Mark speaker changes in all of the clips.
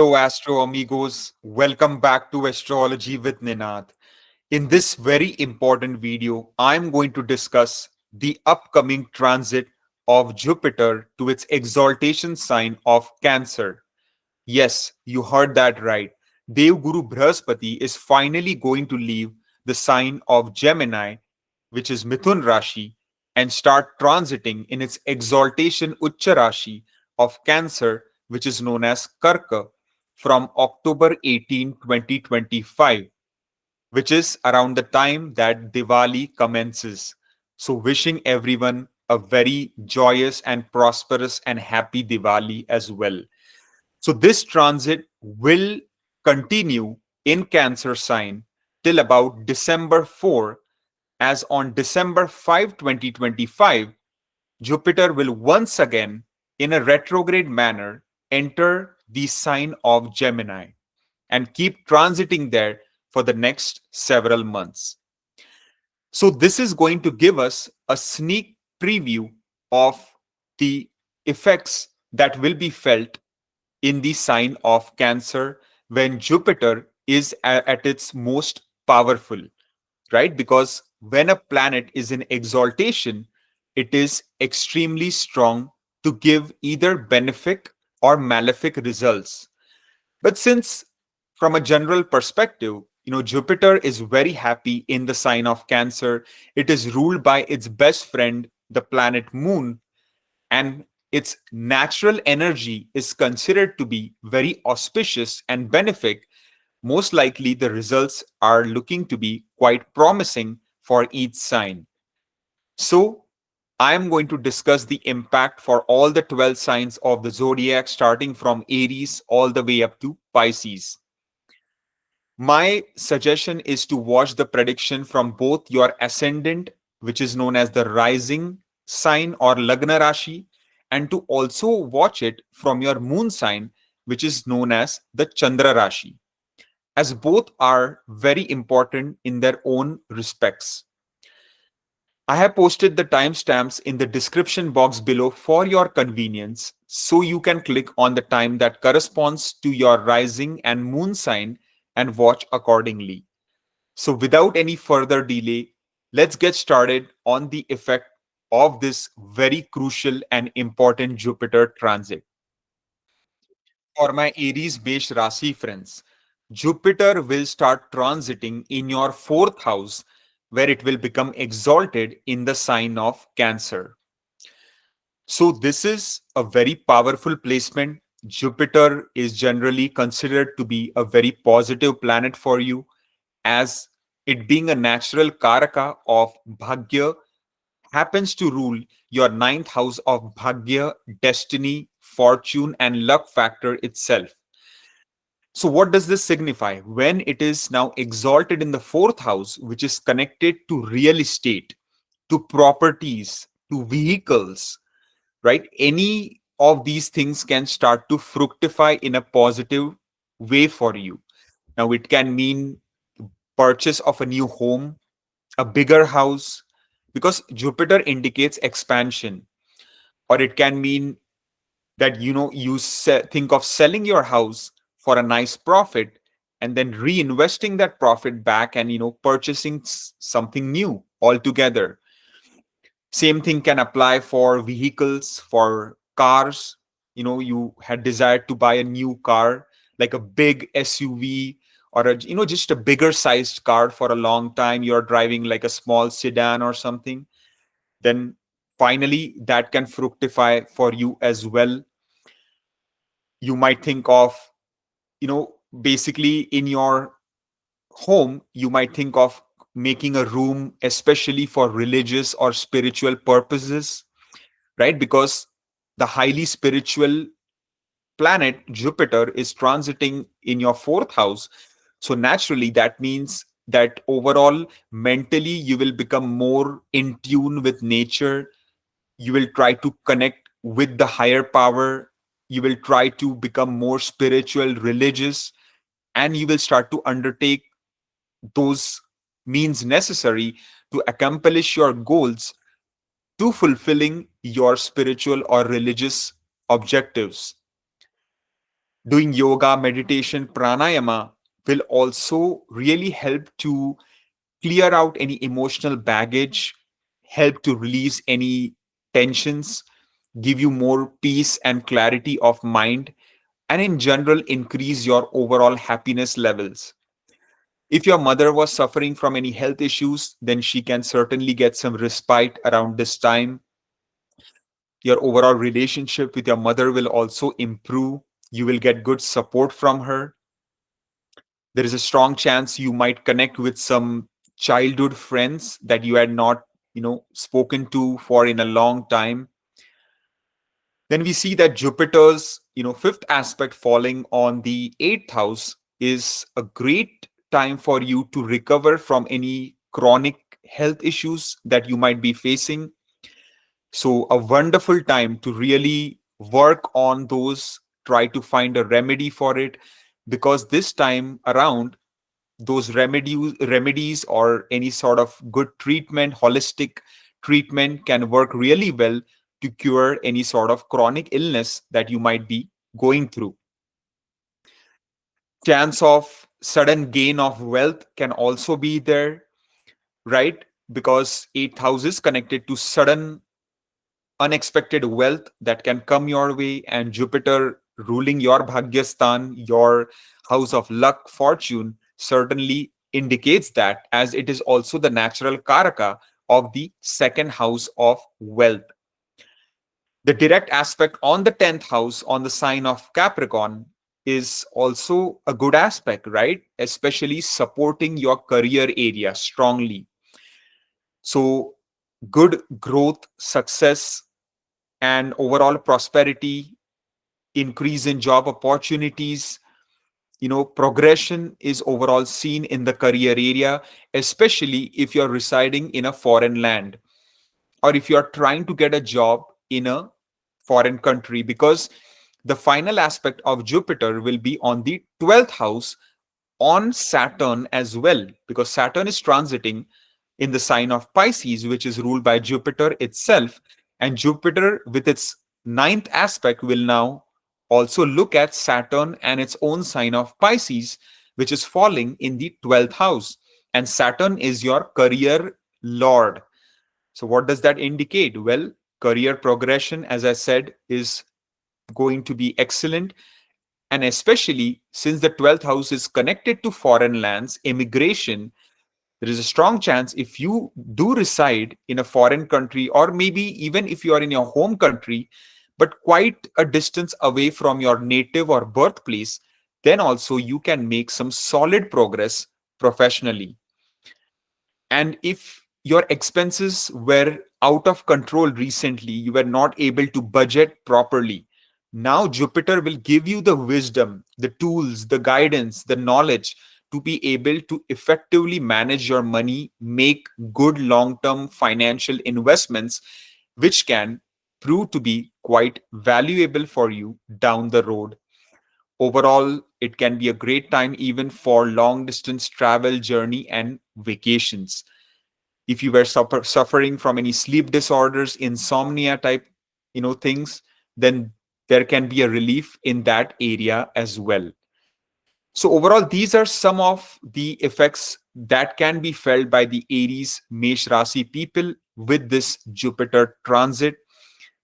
Speaker 1: Hello, Astro Amigos. Welcome back to Astrology with Ninad. In this very important video, I'm going to discuss the upcoming transit of Jupiter to its exaltation sign of Cancer. Yes, you heard that right. Dev Guru Brihaspati is finally going to leave the sign of Gemini, which is Mithun Rashi, and start transiting in its exaltation Ucha Rashi of Cancer, which is known as Karka, from October 18, 2025, which is around the time that Diwali commences. So, wishing everyone a very joyous and prosperous and happy Diwali as well. So this transit will continue in Cancer sign till about December 4, as on December 5, 2025, Jupiter will once again, in a retrograde manner, enter the sign of Gemini and keep transiting there for the next several months. So this is going to give us a sneak preview of the effects that will be felt in the sign of Cancer when Jupiter is at its most powerful, right? Because when a planet is in exaltation, it is extremely strong to give either benefic or malefic results. But since, from a general perspective, Jupiter is very happy in the sign of Cancer, it is ruled by its best friend, the planet Moon, and its natural energy is considered to be very auspicious and benefic, most likely the results are looking to be quite promising for each sign. So, I am going to discuss the impact for all the 12 signs of the zodiac, starting from Aries all the way up to Pisces. My suggestion is to watch the prediction from both your ascendant, which is known as the rising sign or Lagna Rashi, and to also watch it from your moon sign, which is known as the Chandra Rashi, as both are very important in their own respects. I have posted the timestamps in the description box below for your convenience, so you can click on the time that corresponds to your rising and moon sign and watch accordingly. So, without any further delay, let's get started on the effect of this very crucial and important Jupiter transit. For my Aries based Rasi friends, Jupiter will start transiting in your fourth house, where it will become exalted in the sign of Cancer. So, this is a very powerful placement. Jupiter is generally considered to be a very positive planet for you, as it being a natural Karaka of Bhagya happens to rule your ninth house of Bhagya, destiny, fortune, and luck factor itself. So, what does this signify? When it is now exalted in the fourth house, which is connected to real estate, to properties, to vehicles, right? Any of these things can start to fructify in a positive way for you. Now, it can mean purchase of a new home, a bigger house, because Jupiter indicates expansion, or it can mean that think of selling your house for a nice profit and then reinvesting that profit back and purchasing something new altogether. Same thing can apply for vehicles, for cars. You had desired to buy a new car, like a big SUV, or just a bigger sized car for a long time. You're driving like a small sedan or something. Then finally, that can fructify for you as well. You might think of, basically in your home, you might think of making a room especially for religious or spiritual purposes, right? Because the highly spiritual planet Jupiter is transiting in your fourth house. So naturally, that means that overall, mentally, you will become more in tune with nature. You will try to connect with the higher power. You will try to become more spiritual, religious, and you will start to undertake those means necessary to accomplish your goals, to fulfilling your spiritual or religious objectives. Doing yoga, meditation, pranayama will also really help to clear out any emotional baggage, help to release any tensions, give you more peace and clarity of mind, and in general, increase your overall happiness levels. If your mother was suffering from any health issues, then she can certainly get some respite around this time. Your overall relationship with your mother will also improve. You will get good support from her. There is a strong chance you might connect with some childhood friends that you had not, spoken to for in a long time. Then we see that Jupiter's, fifth aspect falling on the eighth house is a great time for you to recover from any chronic health issues that you might be facing. So, a wonderful time to really work on those, try to find a remedy for it, because this time around, those remedies or any sort of good treatment, holistic treatment can work really well to cure any sort of chronic illness that you might be going through. Chance of sudden gain of wealth can also be there, right? Because eighth house is connected to sudden unexpected wealth that can come your way, and Jupiter ruling your bhagyastan, your house of luck, fortune, certainly indicates that, as it is also the natural karaka of the second house of wealth. The direct aspect on the 10th house on the sign of Capricorn is also a good aspect, right? Especially supporting your career area strongly. So, good growth, success, and overall prosperity, increase in job opportunities, progression is overall seen in the career area, especially if you're residing in a foreign land or if you're trying to get a job in a foreign country, because the final aspect of Jupiter will be on the 12th house on Saturn as well, because Saturn is transiting in the sign of Pisces, which is ruled by Jupiter itself. And Jupiter, with its ninth aspect, will now also look at Saturn and its own sign of Pisces, which is falling in the 12th house. And Saturn is your career lord. So, what does that indicate? Well, career progression, as I said, is going to be excellent. And especially since the 12th house is connected to foreign lands, immigration, there is a strong chance if you do reside in a foreign country, or maybe even if you are in your home country, but quite a distance away from your native or birthplace, then also you can make some solid progress professionally. And if your expenses were out of control recently, you were not able to budget properly, now Jupiter will give you the wisdom, the tools, the guidance, the knowledge to be able to effectively manage your money, make good long term financial investments, which can prove to be quite valuable for you down the road. Overall, it can be a great time even for long distance travel, journey, and vacations. If you were suffering from any sleep disorders, insomnia type, things, then there can be a relief in that area as well. So overall, these are some of the effects that can be felt by the Aries Mesh Rasi people with this Jupiter transit,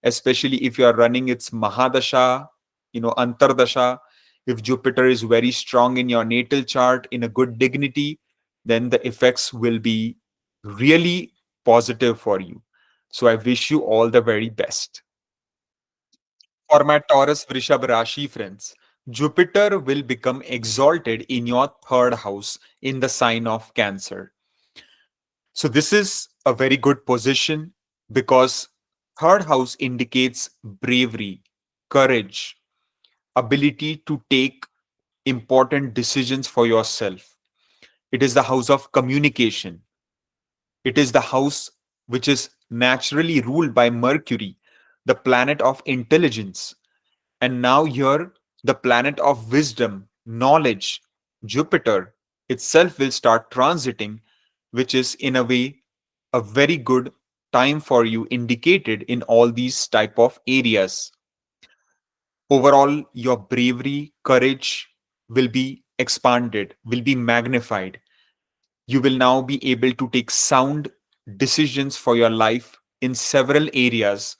Speaker 1: especially if you are running its Mahadasha, Antardasha. If Jupiter is very strong in your natal chart in a good dignity, then the effects will be really positive for you. So I wish you all the very best. For my Taurus Vrishabha Rashi friends, Jupiter will become exalted in your third house in the sign of Cancer. So this is a very good position because third house indicates bravery, courage, ability to take important decisions for yourself. It is the house of communication. It is the house which is naturally ruled by Mercury, the planet of intelligence. And now, here, the planet of wisdom, knowledge, Jupiter itself will start transiting, which is in a way a very good time for you indicated in all these type of areas. Overall, your bravery, courage will be expanded, will be magnified. You will now be able to take sound decisions for your life in several areas,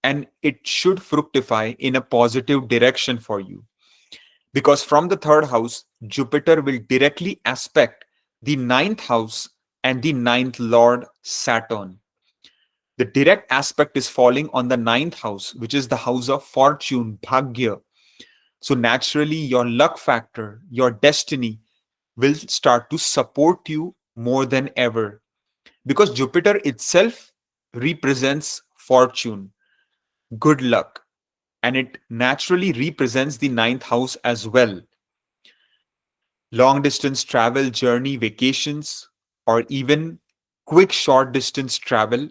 Speaker 1: and it should fructify in a positive direction for you. Because from the third house, Jupiter will directly aspect the ninth house and the ninth lord Saturn. The direct aspect is falling on the ninth house, which is the house of fortune, bhagya. So naturally, your luck factor, your destiny will start to support you more than ever, because Jupiter itself represents fortune, good luck, and it naturally represents the ninth house as well. Long distance travel, journey, vacations, or even quick short distance travel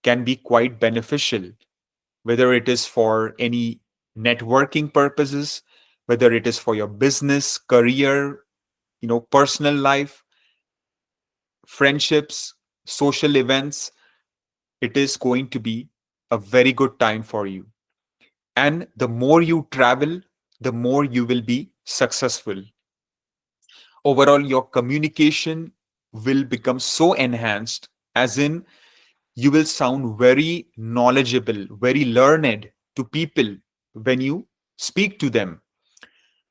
Speaker 1: can be quite beneficial, whether it is for any networking purposes, whether it is for your business, career, personal life, friendships, social events. It is going to be a very good time for you. And the more you travel, the more you will be successful. Overall, your communication will become so enhanced, as in, you will sound very knowledgeable, very learned to people when you speak to them,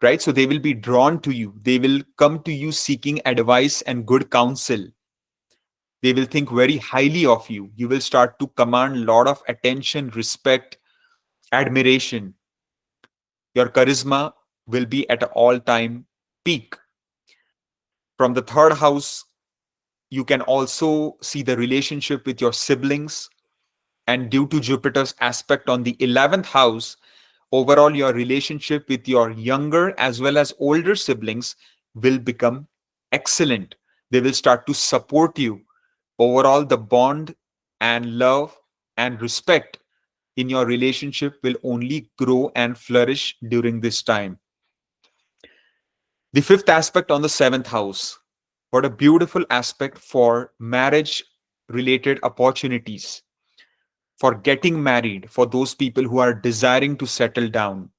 Speaker 1: right? So they will be drawn to you. They will come to you seeking advice and good counsel. They will think very highly of you. You will start to command a lot of attention, respect, admiration. Your charisma will be at an all time peak. From the third house, you can also see the relationship with your siblings. And due to Jupiter's aspect on the 11th house, overall, your relationship with your younger as well as older siblings will become excellent. They will start to support you. Overall, the bond and love and respect in your relationship will only grow and flourish during this time. The fifth aspect on the seventh house. What a beautiful aspect for marriage related opportunities, for getting married, for those people who are desiring to settle down,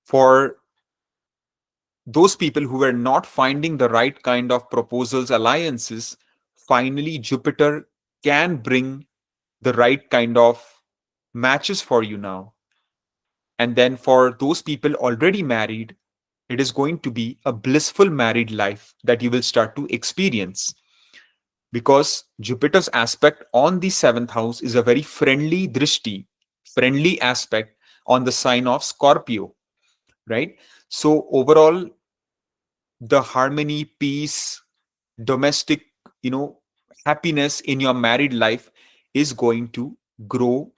Speaker 1: for those people who were not finding the right kind of proposals, alliances. Finally, Jupiter can bring the right kind of matches for you now. And then for those people already married, it is going to be a blissful married life that you will start to experience, because Jupiter's aspect on the seventh house is a very friendly drishti, friendly aspect on the sign of Scorpio, right? So overall, the harmony, peace, domestic, you know, happiness in your married life is going to grow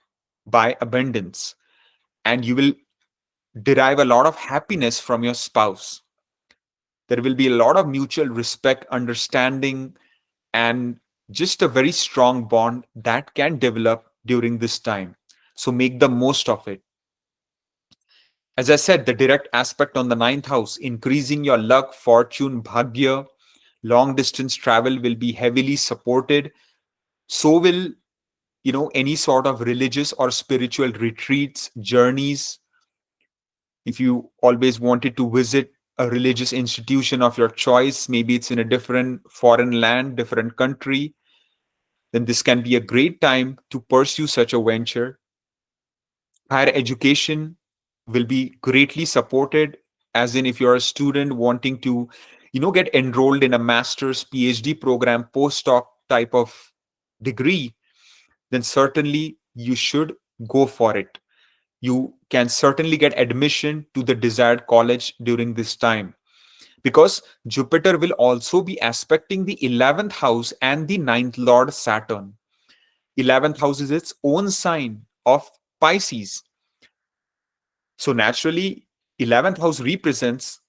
Speaker 1: by abundance, and you will derive a lot of happiness from your spouse. There will be a lot of mutual respect, understanding, and just a very strong bond that can develop during this time. So make the most of it. As I said, the direct aspect on the ninth house, increasing your luck, fortune, bhagya, long distance travel will be heavily supported. So will, any sort of religious or spiritual retreats, journeys. If you always wanted to visit a religious institution of your choice, maybe it's in a different foreign land, different country, then this can be a great time to pursue such a venture. Higher education will be greatly supported, as in, if you're a student wanting to, get enrolled in a master's, PhD program, postdoc type of degree, then certainly you should go for it. You can certainly get admission to the desired college during this time, because Jupiter will also be aspecting the 11th house and the ninth lord Saturn. 11th house is its own sign of Pisces. So naturally, 11th house represents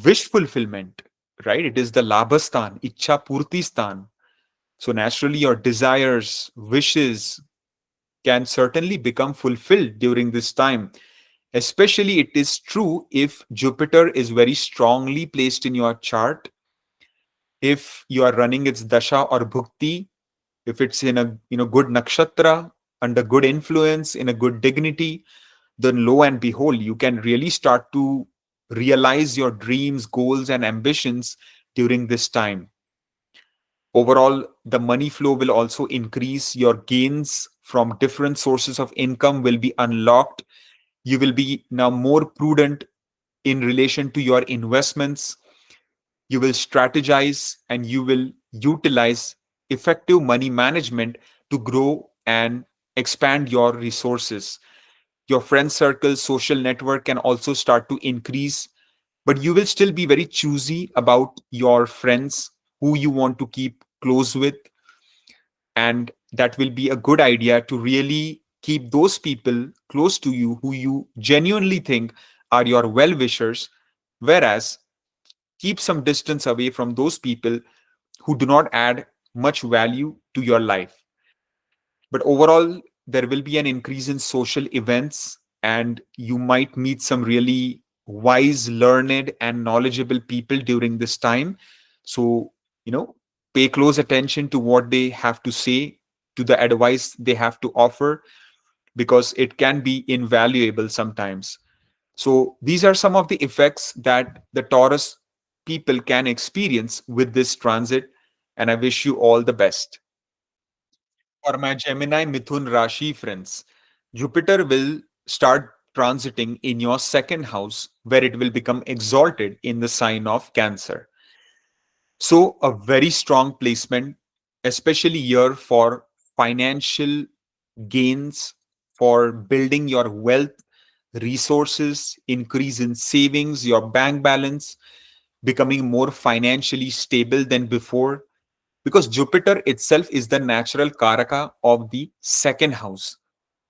Speaker 1: wish fulfillment, right? It is the Labhastan, Ichha Purti Stan. So naturally, your desires, wishes can certainly become fulfilled during this time. Especially, it is true if Jupiter is very strongly placed in your chart, if you are running its dasha or bhukti, if it's in a good nakshatra, under good influence, in a good dignity, then lo and behold, you can really start to realize your dreams, goals, and ambitions during this time. Overall, the money flow will also increase. Your gains from different sources of income will be unlocked. You will be now more prudent in relation to your investments. You will strategize and you will utilize effective money management to grow and expand your resources. Your friend circle, social network can also start to increase, but you will still be very choosy about your friends who you want to keep close with. And that will be a good idea to really keep those people close to you who you genuinely think are your well wishers, whereas keep some distance away from those people who do not add much value to your life. But overall, there will be an increase in social events, and you might meet some really wise, learned, and knowledgeable people during this time. So, you know, pay close attention to what they have to say, to the advice they have to offer, because it can be invaluable sometimes. So, these are some of the effects that the Taurus people can experience with this transit, and I wish you all the best. For my Gemini Mithun Rashi friends, Jupiter will start transiting in your second house, where it will become exalted in the sign of Cancer. So, a very strong placement, especially here for financial gains, for building your wealth, resources, increase in savings, your bank balance, becoming more financially stable than before, because Jupiter itself is the natural karaka of the second house,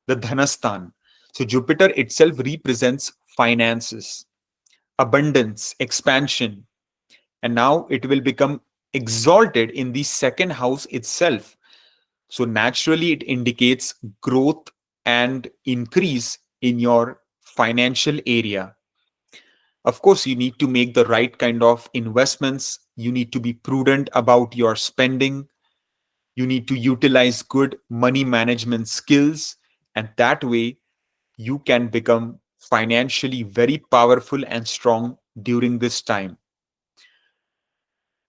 Speaker 1: the Dhanastan. So Jupiter itself represents finances, abundance, expansion, and now it will become exalted in the second house itself. So naturally, it indicates growth and increase in your financial area. Of course, you need to make the right kind of investments. You need to be prudent about your spending. You need to utilize good money management skills, and that way you can become financially very powerful and strong during this time.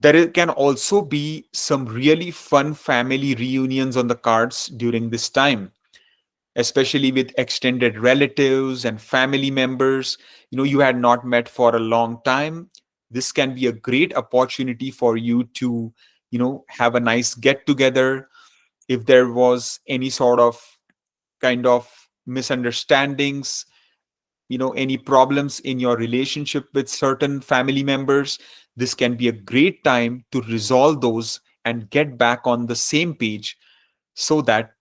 Speaker 1: Can also be some really fun family reunions on the cards during this time, especially with extended relatives and family members you had not met for a long time. This can be a great opportunity for you to have a nice get together. If there was any sort of kind of misunderstandings, any problems in your relationship with certain family members, this can be a great time to resolve those and get back on the same page, so that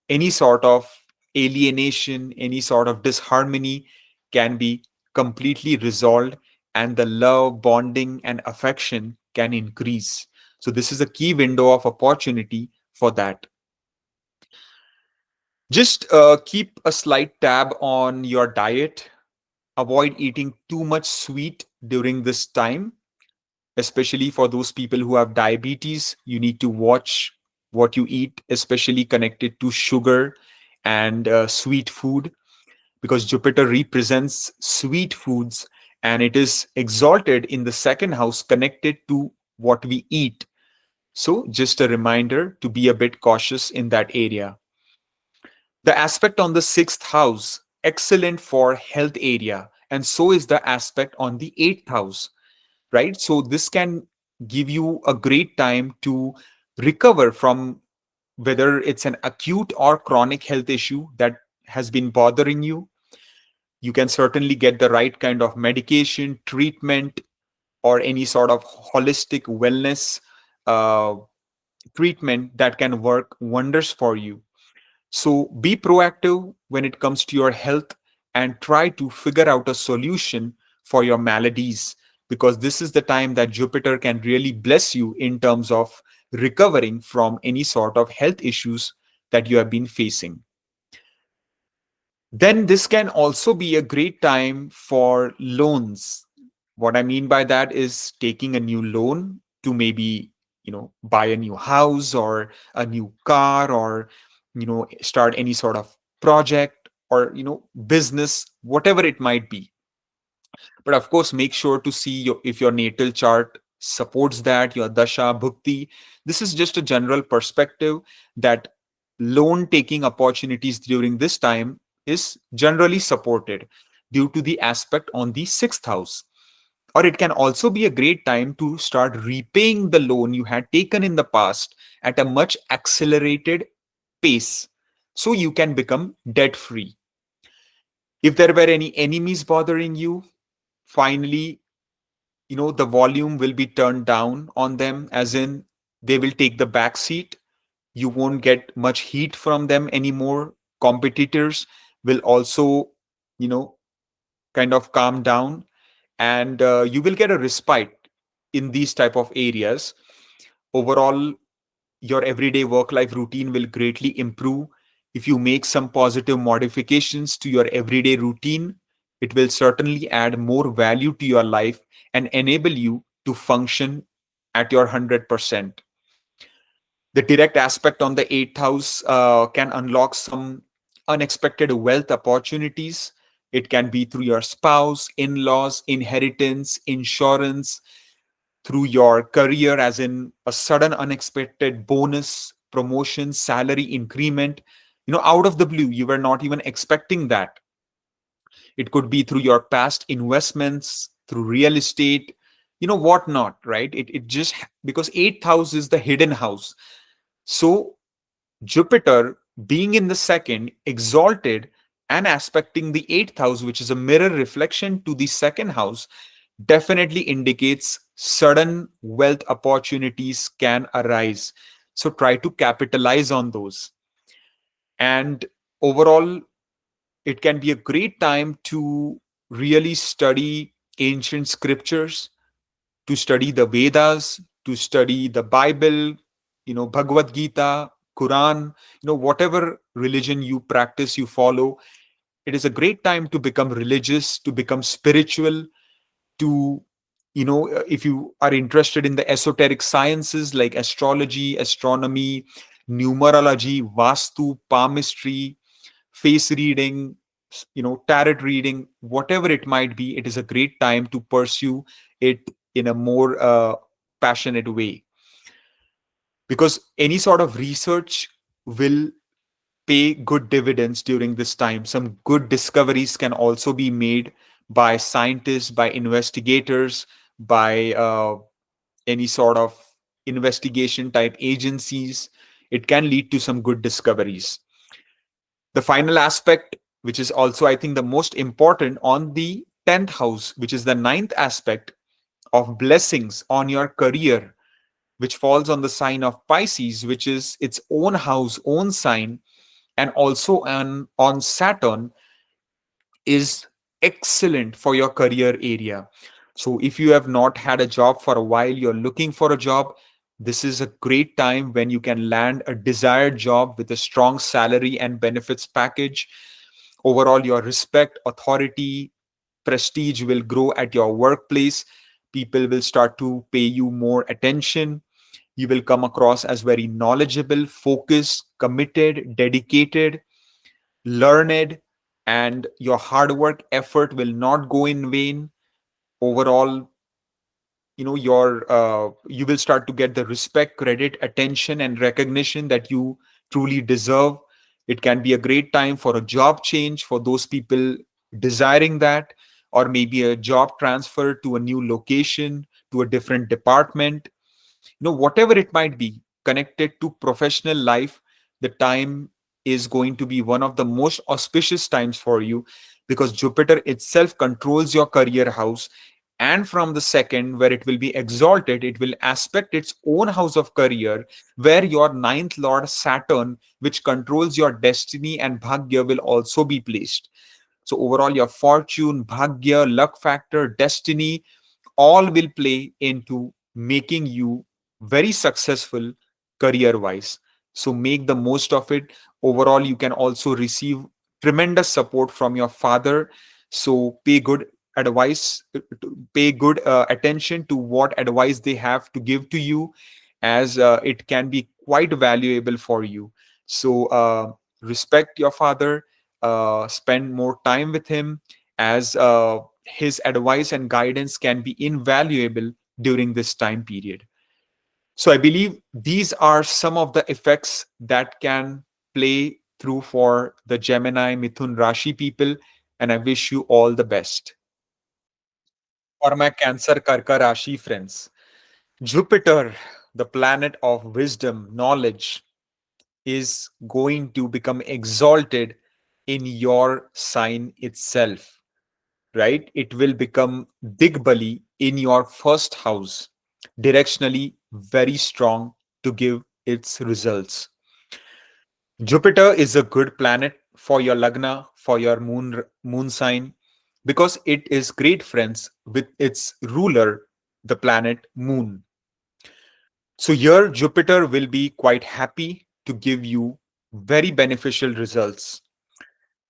Speaker 1: any sort of alienation, any sort of disharmony can be completely resolved, and the love, bonding, and affection can increase. So, this is a key window of opportunity for that. Just keep a slight tab on your diet. Avoid eating too much sweet during this time, especially for those people who have diabetes. You need to watch what you eat, especially connected to sugar and sweet food, because Jupiter represents sweet foods and it is exalted in the second house connected to what we eat. So, just a reminder to be a bit cautious in that area. The aspect on the sixth house, excellent for health area, and so is the aspect on the eighth house, right? So this can give you a great time to recover from whether it's an acute or chronic health issue that has been bothering you. You can certainly get the right kind of medication, treatment, or any sort of holistic wellness uh, treatment that can work wonders for you. So be proactive when it comes to your health and try to figure out a solution for your maladies, because this is the time that Jupiter can really bless you in terms of recovering from any sort of health issues that you have been facing. Then this can also be a great time for loans. What I mean by that is taking a new loan to maybe, buy a new house or a new car, or, start any sort of project. or business, whatever it might be. But of course, make sure to see if your natal chart supports that, your dasha bhukti. This is just a general perspective that loan taking opportunities during this time is generally supported due to the aspect on the sixth house. Or it can also be a great time to start repaying the loan you had taken in the past at a much accelerated pace, so you can become debt free. If there were any enemies bothering you, finally, the volume will be turned down on them, as in they will take the back seat. You won't get much heat from them anymore. Competitors will also, you know kind of calm down, and you will get a respite in these type of areas. Overall, your everyday work life routine will greatly improve if you make some positive modifications to your everyday routine. It will certainly add more value to your life and enable you to function at your 100%. The direct aspect on the eighth house can unlock some unexpected wealth opportunities. It can be through your spouse, in-laws, inheritance, insurance, through your career, as in a sudden unexpected bonus, promotion, salary increment, out of the blue. You were not even expecting that. It could be through your past investments, through real estate, whatnot, right? It just, because eighth house is the hidden house. So Jupiter being in the second, exalted, and aspecting the eighth house, which is a mirror reflection to the second house, definitely indicates sudden wealth opportunities can arise. So try to capitalize on those. And overall, it can be a great time to really study ancient scriptures, to study the Vedas, to study the Bible, Bhagavad Gita, Quran, whatever religion you practice, you follow. It is a great time to become religious, to become spiritual, to, if you are interested in the esoteric sciences like astrology, astronomy, numerology, vastu, palmistry, face reading, tarot reading, whatever it might be, it is a great time to pursue it in a more passionate way, because any sort of research will pay good dividends during this time. Some good discoveries can also be made by scientists, by investigators, by any sort of investigation type agencies. It can lead to some good discoveries. The final aspect, which is also, I think, the most important on the 10th house, which is the ninth aspect of blessings on your career, which falls on the sign of Pisces, which is its own house, own sign, and also on Saturn, is excellent for your career area. So if you have not had a job for a while, you're looking for a job, this is a great time when you can land a desired job with a strong salary and benefits package. Overall, your respect, authority, prestige will grow at your workplace. People will start to pay you more attention. You will come across as very knowledgeable, focused, committed, dedicated, learned, and your hard work effort will not go in vain. Overall, you will start to get the respect, credit, attention, and recognition that you truly deserve. It can be a great time for a job change for those people desiring that, or maybe a job transfer to a new location, to a different department, whatever it might be connected to professional life. The time is going to be one of the most auspicious times for you, because Jupiter itself controls your career house. And from the second, where it will be exalted, it will aspect its own house of career, where your ninth lord Saturn, which controls your destiny and bhagya, will also be placed. So overall, your fortune, bhagya, luck factor, destiny, all will play into making you very successful career wise. So make the most of it. Overall, you can also receive tremendous support from your father. So pay good advice, pay good attention to what advice they have to give to you, as it can be quite valuable for you. So respect your father, spend more time with him, as his advice and guidance can be invaluable during this time period. So I believe these are some of the effects that can play through for the Gemini Mithun Rashi people, and I wish you all the best. For my Cancer Karka Rashi friends, Jupiter, the planet of wisdom, knowledge, is going to become exalted in your sign itself, right? It will become Digbali in your first house, directionally very strong to give its results. Jupiter is a good planet for your lagna, for your moon sign, because it is great friends with its ruler, the planet Moon. So here Jupiter will be quite happy to give you very beneficial results,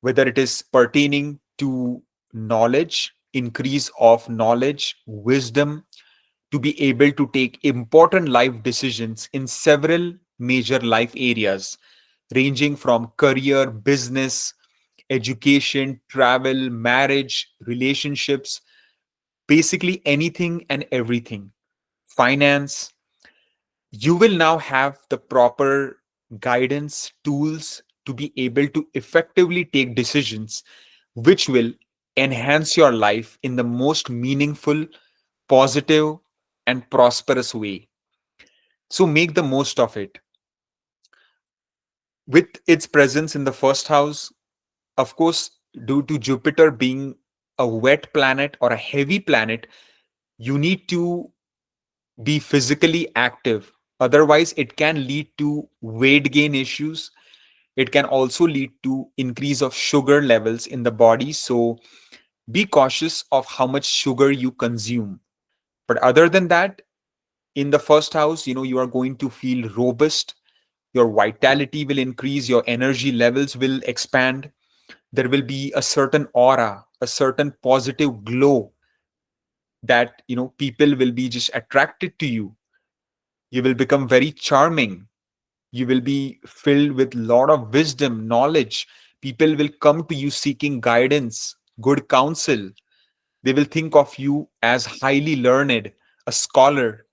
Speaker 1: whether it is pertaining to knowledge, increase of knowledge, wisdom, to be able to take important life decisions in several major life areas, ranging from career, business, education, travel, marriage, relationships, basically anything and everything, finance. You will now have the proper guidance, tools to be able to effectively take decisions which will enhance your life in the most meaningful, positive, and prosperous way. So make the most of it. With its presence in the first house, of course, due to Jupiter being a wet planet or a heavy planet, you need to be physically active. Otherwise, it can lead to weight gain issues. It can also lead to increase of sugar levels in the body. So be cautious of how much sugar you consume. But other than that, in the first house, you are going to feel robust. Your vitality will increase. Your energy levels will expand. There will be a certain aura, a certain positive glow that, people will be just attracted to you. You will become very charming. You will be filled with a lot of wisdom, knowledge. People will come to you seeking guidance, good counsel. They will think of you as highly learned, a scholar.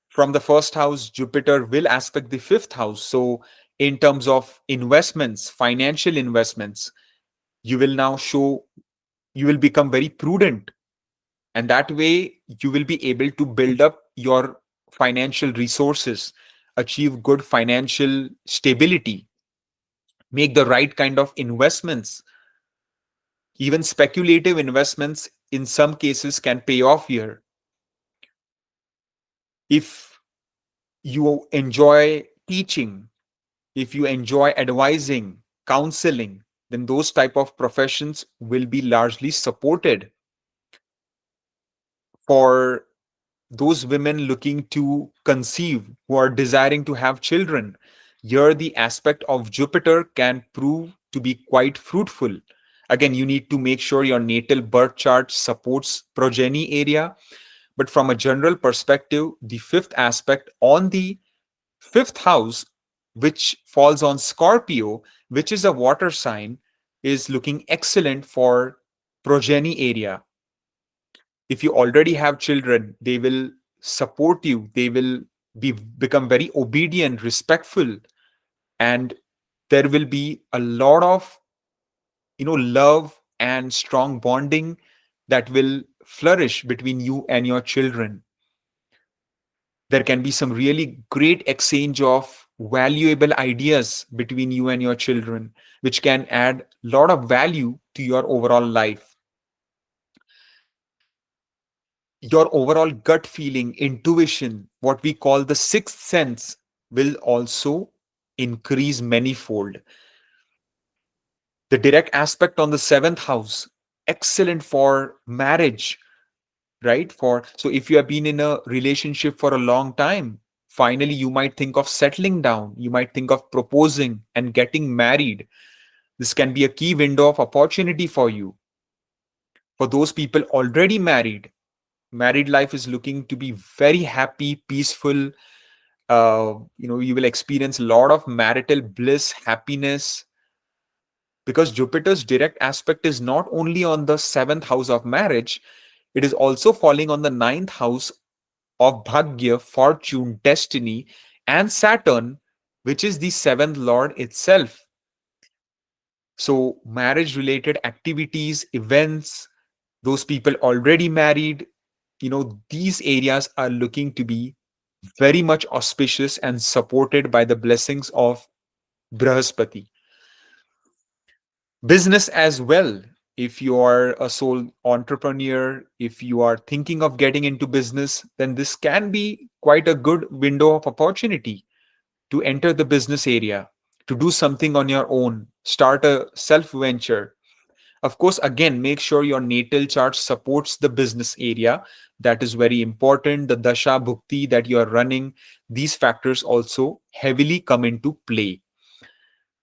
Speaker 1: From the first house, Jupiter will aspect the fifth house. So, in terms of investments, financial investments, you will now show, you will become very prudent. And that way, you will be able to build up your financial resources, achieve good financial stability, make the right kind of investments. Even speculative investments in some cases can pay off here. If you enjoy teaching, if you enjoy advising, counseling, then those type of professions will be largely supported. For those women looking to conceive, who are desiring to have children, here the aspect of Jupiter can prove to be quite fruitful. Again, you need to make sure your natal birth chart supports progeny area. But from a general perspective, the fifth aspect on the fifth house, which falls on Scorpio, which is a water sign, is looking excellent for progeny area. If you already have children, they will support you. They will become very obedient, respectful, and there will be a lot of love and strong bonding that will flourish between you and your children. There can be some really great exchange of valuable ideas between you and your children, which can add a lot of value to your overall life. Your overall gut feeling, intuition, what we call the sixth sense, will also increase manyfold. The direct aspect on the seventh house, excellent for marriage, right? So if you have been in a relationship for a long time, finally you might think of settling down, you might think of proposing and getting married. This can be a key window of opportunity for you. For those people already married, married life is looking to be very happy, peaceful. You will experience a lot of marital bliss, happiness. because Jupiter's direct aspect is not only on the seventh house of marriage, it is also falling on the ninth house of Bhagya, fortune, destiny, and Saturn, which is the seventh lord itself. So, marriage related activities, events, those people already married, these areas are looking to be very much auspicious and supported by the blessings of Brahaspati. Business as well. If you are a sole entrepreneur, if you are thinking of getting into business, then this can be quite a good window of opportunity to enter the business area, to do something on your own, start a self venture. Of course, again, make sure your natal chart supports the business area. That is very important. The dasha bhukti that you are running, these factors also heavily come into play.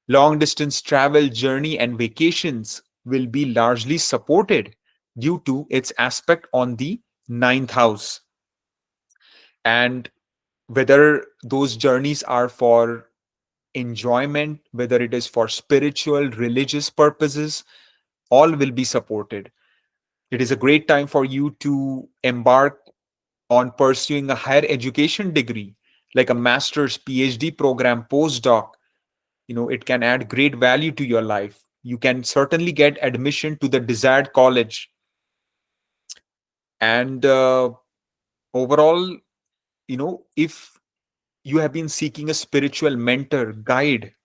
Speaker 1: Long distance travel, journey, and vacations will be largely supported due to its aspect on the ninth house. And whether those journeys are for enjoyment, whether it is for spiritual, religious purposes, all will be supported. It is a great time for you to embark on pursuing a higher education degree like a master's, PhD program, postdoc. It can add great value to your life. You can certainly get admission to the desired college. And overall, if you have been seeking a spiritual mentor, guide,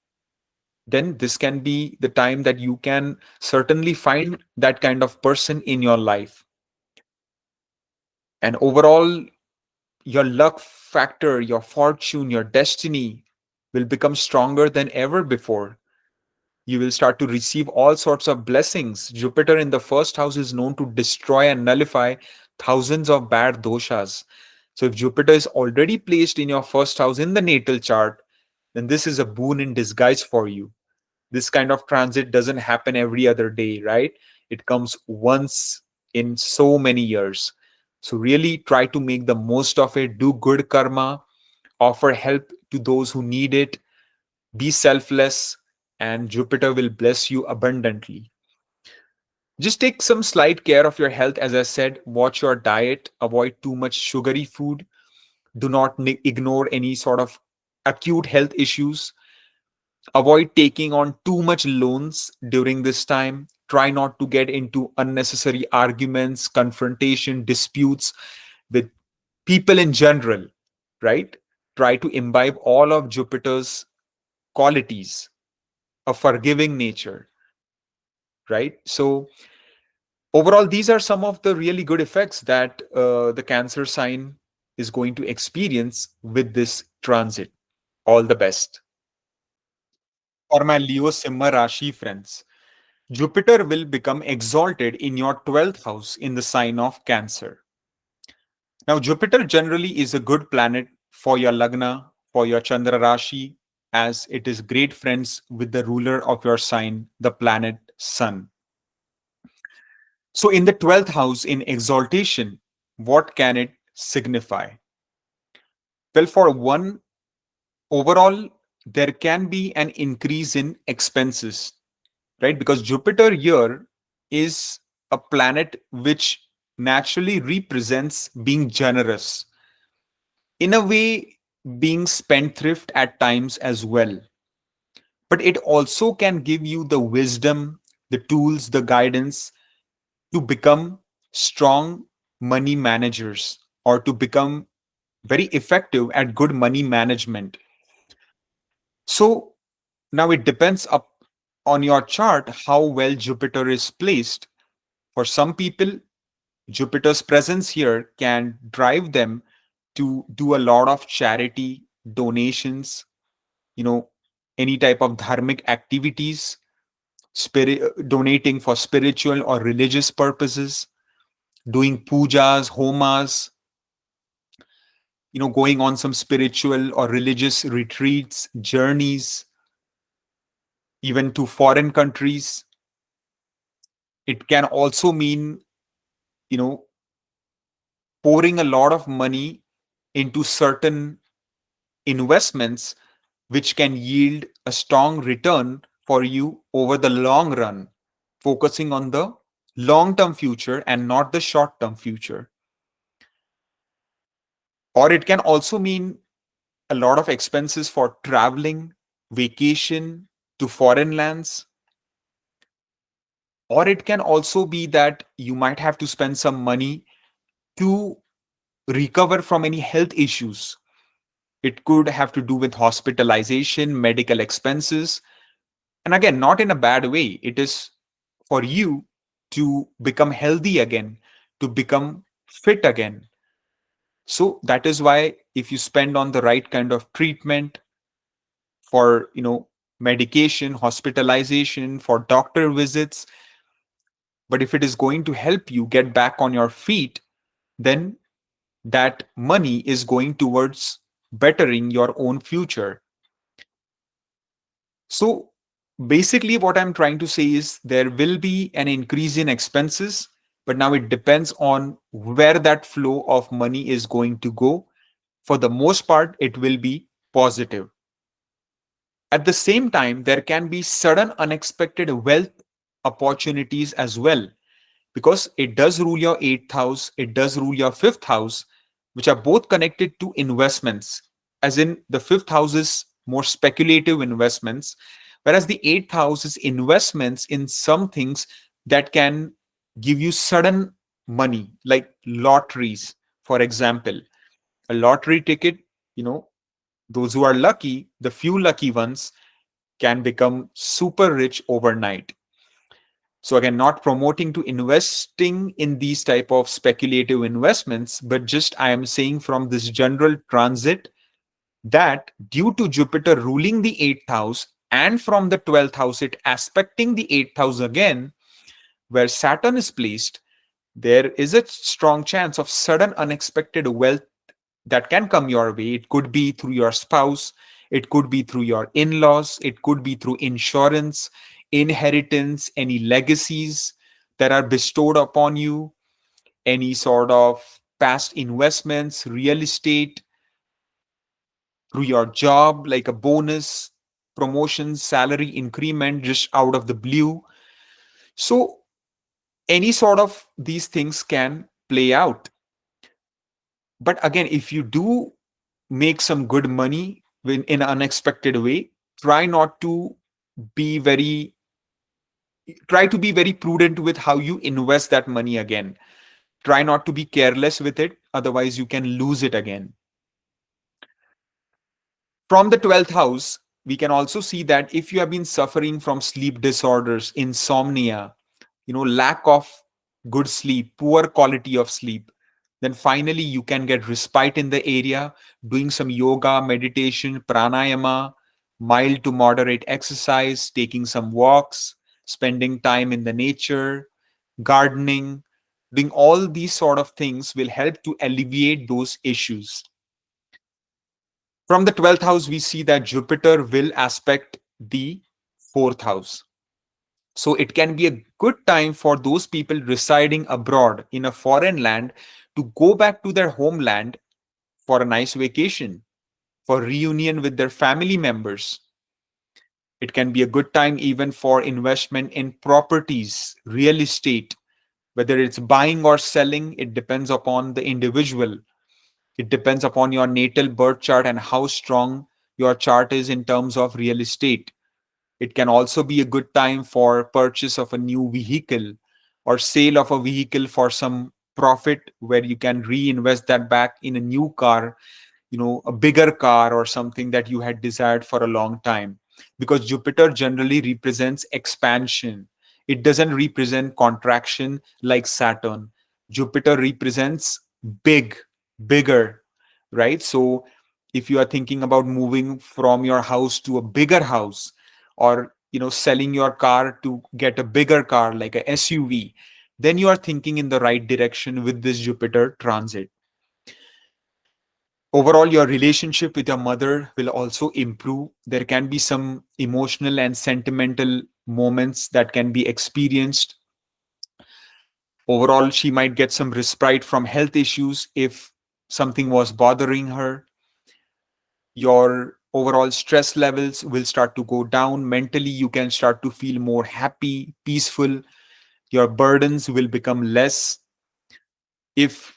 Speaker 1: then this can be the time that you can certainly find that kind of person in your life. And overall, your luck factor, your fortune, your destiny will become stronger than ever before. You will start to receive all sorts of blessings. Jupiter in the first house is known to destroy and nullify thousands of bad doshas. So, if Jupiter is already placed in your first house in the natal chart, then this is a boon in disguise for you. This kind of transit doesn't happen every other day, right? It comes once in so many years. So, really try to make the most of it, do good karma, offer help to those who need it, be selfless, and Jupiter will bless you abundantly. Just take some slight care of your health. As I said, watch your diet, avoid too much sugary food, do not ignore any sort of acute health issues. Avoid taking on too much loans during this time. Try not to get into unnecessary arguments, confrontation, disputes with people in general, right? Try to imbibe all of Jupiter's qualities, a forgiving nature, right? So, overall, these are some of the really good effects that the Cancer sign is going to experience with this transit. All the best. For my Leo Simha Rashi friends, Jupiter will become exalted in your 12th house in the sign of Cancer. Now, Jupiter generally is a good planet for your Lagna, for your Chandra Rashi, as it is great friends with the ruler of your sign, the planet Sun. So, in the 12th house in exaltation, what can it signify? Well, for one, overall, there can be an increase in expenses, right? Because Jupiter here is a planet which naturally represents being generous, in a way, being spendthrift at times as well. But it also can give you the wisdom, the tools, the guidance to become strong money managers or to become very effective at good money management. So now it depends up on your chart how well Jupiter is placed. For some people, Jupiter's presence here can drive them to do a lot of charity donations, you know, any type of dharmic activities, donating for spiritual or religious purposes, doing pujas, homas, going on some spiritual or religious retreats, journeys, even to foreign countries. It can also mean, you know, pouring a lot of money into certain investments which can yield a strong return for you over the long run, focusing on the long term future and not the short term future. Or it can also mean a lot of expenses for traveling, vacation to foreign lands. Or it can also be that you might have to spend some money to recover from any health issues. It could have to do with hospitalization, medical expenses. And again, not in a bad way. It is for you to become healthy again, to become fit again. So that is why if you spend on the right kind of treatment for, medication, hospitalization, for doctor visits, but if it is going to help you get back on your feet, then that money is going towards bettering your own future. So basically, what I'm trying to say is there will be an increase in expenses, but now it depends on where that flow of money is going to go. For the most part, it will be positive. At the same time, there can be sudden unexpected wealth opportunities as well, because it does rule your eighth house, it does rule your fifth house, which are both connected to investments. As in, the fifth house is more speculative investments, whereas the eighth house is investments in some things that can give you sudden money, like lotteries. For example, a lottery ticket, you know, those who are lucky, the few lucky ones, can become super rich overnight. So again, not promoting to investing in these type of speculative investments, but just I am saying from this general transit that due to Jupiter ruling the eighth house and from the 12th house it aspecting the eighth house again, where Saturn is placed, there is a strong chance of sudden unexpected wealth that can come your way. It could be through your spouse, it could be through your in laws, it could be through insurance, inheritance, any legacies that are bestowed upon you, any sort of past investments, real estate, through your job, like a bonus, promotion, salary increment just out of the blue. So, any sort of these things can play out. But again, if you do make some good money in an unexpected way, try not to be very try to be very prudent with how you invest that money again. Try not to be careless with it, otherwise you can lose it again. From the 12th house, we can also see that if you have been suffering from sleep disorders, insomnia, lack of good sleep, poor quality of sleep, then finally you can get respite in the area doing some yoga, meditation, pranayama, mild to moderate exercise, taking some walks, spending time in the nature, gardening. Doing all these sort of things will help to alleviate those issues. From the 12th house, we see that Jupiter will aspect the fourth house. So it can be a good time for those people residing abroad in a foreign land to go back to their homeland for a nice vacation, for reunion with their family members. It can be a good time even for investment in properties, real estate, whether it's buying or selling, it depends upon the individual. It depends upon your natal birth chart and how strong your chart is in terms of real estate. It can also be a good time for purchase of a new vehicle or sale of a vehicle for some profit where you can reinvest that back in a new car, a bigger car or something that you had desired for a long time. Because Jupiter generally represents expansion, it doesn't represent contraction like Saturn. Jupiter represents big, bigger, right? So if you are thinking about moving from your house to a bigger house, or selling your car to get a bigger car like a SUV, then you are thinking in the right direction with this Jupiter transit. Overall, your relationship with your mother will also improve. There can be some emotional and sentimental moments that can be experienced. Overall, she might get some respite from health issues if something was bothering her. Your Overall stress levels will start to go down. Mentally, you can start to feel more happy, peaceful. Your burdens will become less. If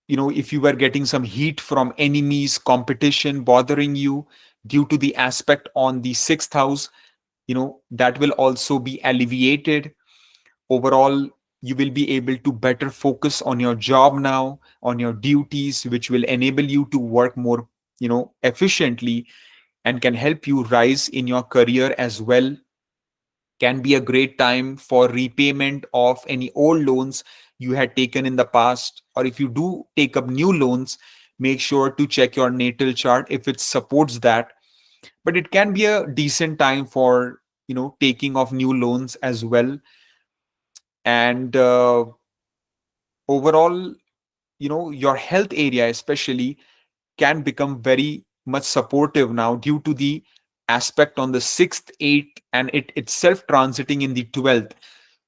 Speaker 1: if you were getting some heat from enemies, competition bothering you due to the aspect on the sixth house, that will also be alleviated. Overall, you will be able to better focus on your job now, on your duties, which will enable you to work more efficiently, and can help you rise in your career as well. Can be a great time for repayment of any old loans you had taken in the past. Or if you do take up new loans, make sure to check your natal chart if it supports that. But it can be a decent time for taking of new loans as well. And overall, your health area especially can become very much supportive now due to the aspect on the 6th, 8th, and it itself transiting in the 12th.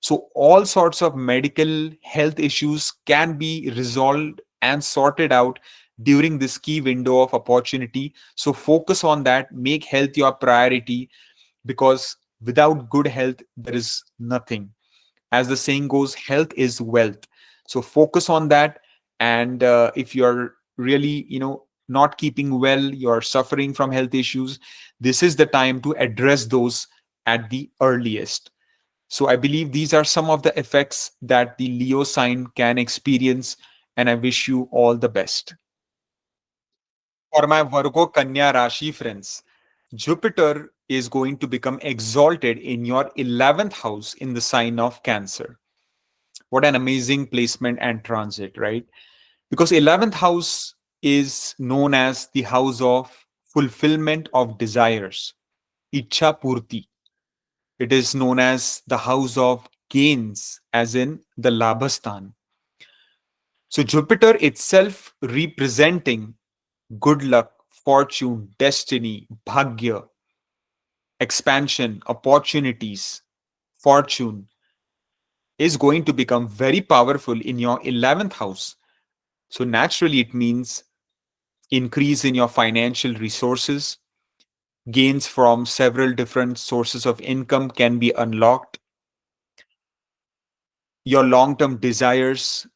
Speaker 1: So all sorts of medical health issues can be resolved and sorted out during this key window of opportunity. So focus on that, make health your priority, because without good health there is nothing. As the saying goes, health is wealth. So focus on that. And if you're really not keeping well, you're suffering from health issues, this is the time to address those at the earliest. So I believe these are some of the effects that the Leo sign can experience, and I wish you all the best. For my Virgo Kanya Rashi friends, Jupiter is going to become exalted in your 11th house in the sign of Cancer. What an amazing placement and transit, right? Because 11th house is known as the house of fulfillment of desires, Ichha Purti. It is known as the house of gains, as in the Labhastan. So Jupiter itself representing good luck, fortune, destiny, bhagya, expansion, opportunities, fortune, is going to become very powerful in your 11th house. So naturally, it means increase in your financial resources, gains from several different sources of income can be unlocked, your long term desires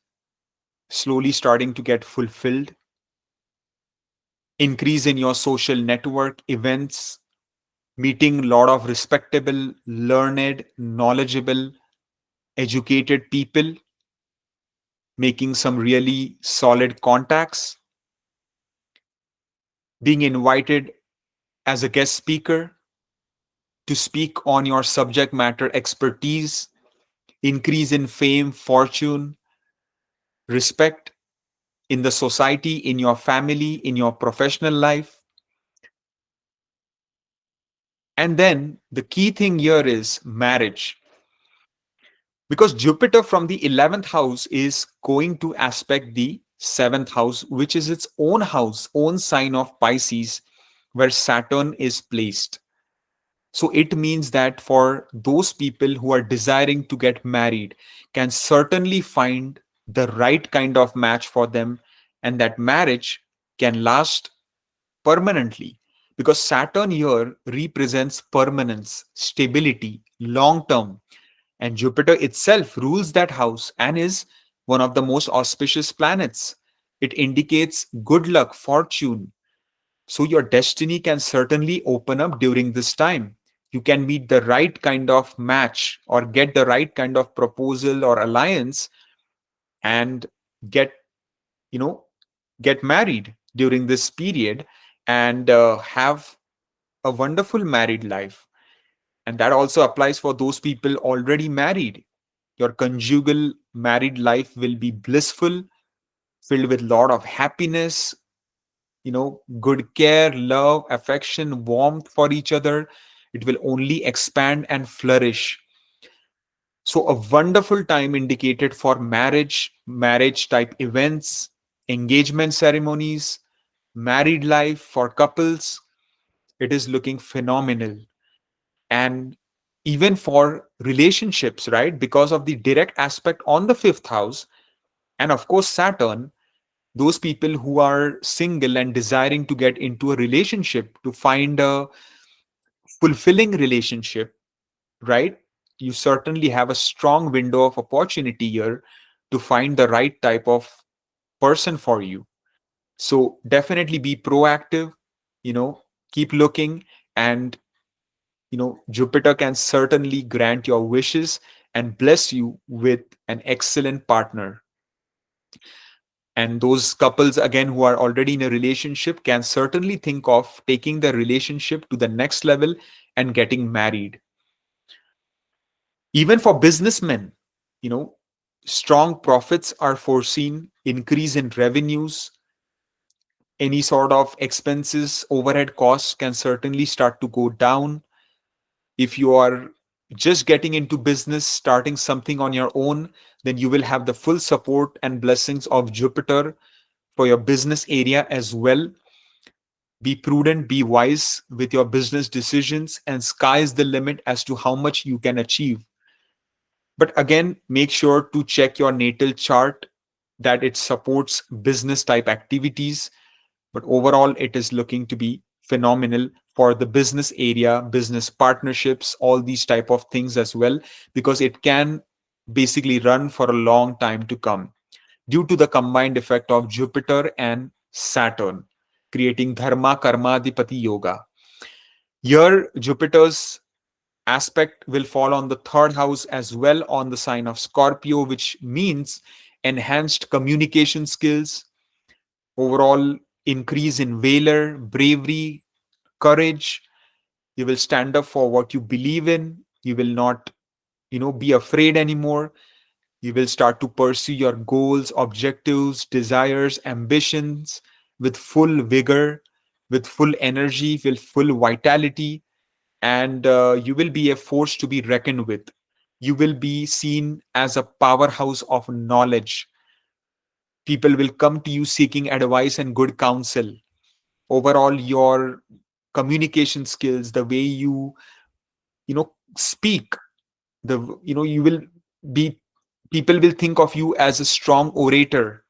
Speaker 1: slowly starting to get fulfilled, increase in your social network events, meeting a lot of respectable, learned, knowledgeable, educated people, making some really solid contacts, being invited as a guest speaker to speak on your subject matter expertise, increase in fame, fortune, respect in the society, in your family, in your professional life. And then the key thing here is marriage. Because Jupiter from the 11th house is going to aspect the 7th house, which is its own house, own sign of Pisces, where Saturn is placed. So it means that for those people who are desiring to get married, can certainly find the right kind of match for them, and that marriage can last permanently, because Saturn here represents permanence, stability, long term, and Jupiter itself rules that house and is one of the most auspicious planets. It indicates good luck, fortune. So your destiny can certainly open up during this time. You can meet the right kind of match or get the right kind of proposal or alliance, and get, you know, get married during this period, and have a wonderful married life. And that also applies for those people already married. Your conjugal married life will be blissful, filled with a lot of happiness, good care, love, affection, warmth for each other. It will only expand and flourish. So, a wonderful time indicated for marriage, marriage type events, engagement ceremonies, married life for couples. It is looking phenomenal. And even for relationships, right? Because of the direct aspect on the fifth house, and of course, Saturn, Those people who are single and desiring to get into a relationship, to find a fulfilling relationship, right? You certainly have a strong window of opportunity here to find the right type of person for you. So definitely be proactive, you know, keep looking, and Jupiter can certainly grant your wishes and bless you with an excellent partner. And those couples, again, who are already in a relationship can certainly think of taking their relationship to the next level and getting married. Even for businessmen, you know, strong profits are foreseen, increase in revenues, any sort of expenses, overhead costs can certainly start to go down. If you are just getting into business, starting something on your own, then you will have the full support and blessings of Jupiter for your business area as well. Be prudent, be wise with your business decisions, and sky is the limit as to how much you can achieve. But again, make sure to check your natal chart that it supports business type activities. But overall, it is looking to be phenomenal for the business area, business partnerships, all these type of things as well, because it can basically run for a long time to come due to the combined effect of Jupiter and Saturn, creating Dharma Karmadipati Yoga. Here, Jupiter's aspect will fall on the third house as well, on the sign of Scorpio, which means enhanced communication skills, overall increase in valor, bravery, courage. You will stand up for what you believe in. You will not, be afraid anymore. You will start to pursue your goals, objectives, desires, ambitions with full vigor, with full energy, with full vitality, and you will be a force to be reckoned with. You will be seen as a powerhouse of knowledge. People will come to you seeking advice and good counsel. Overall, your communication skills, the way you speak, the you will be, people will think of you as a strong orator.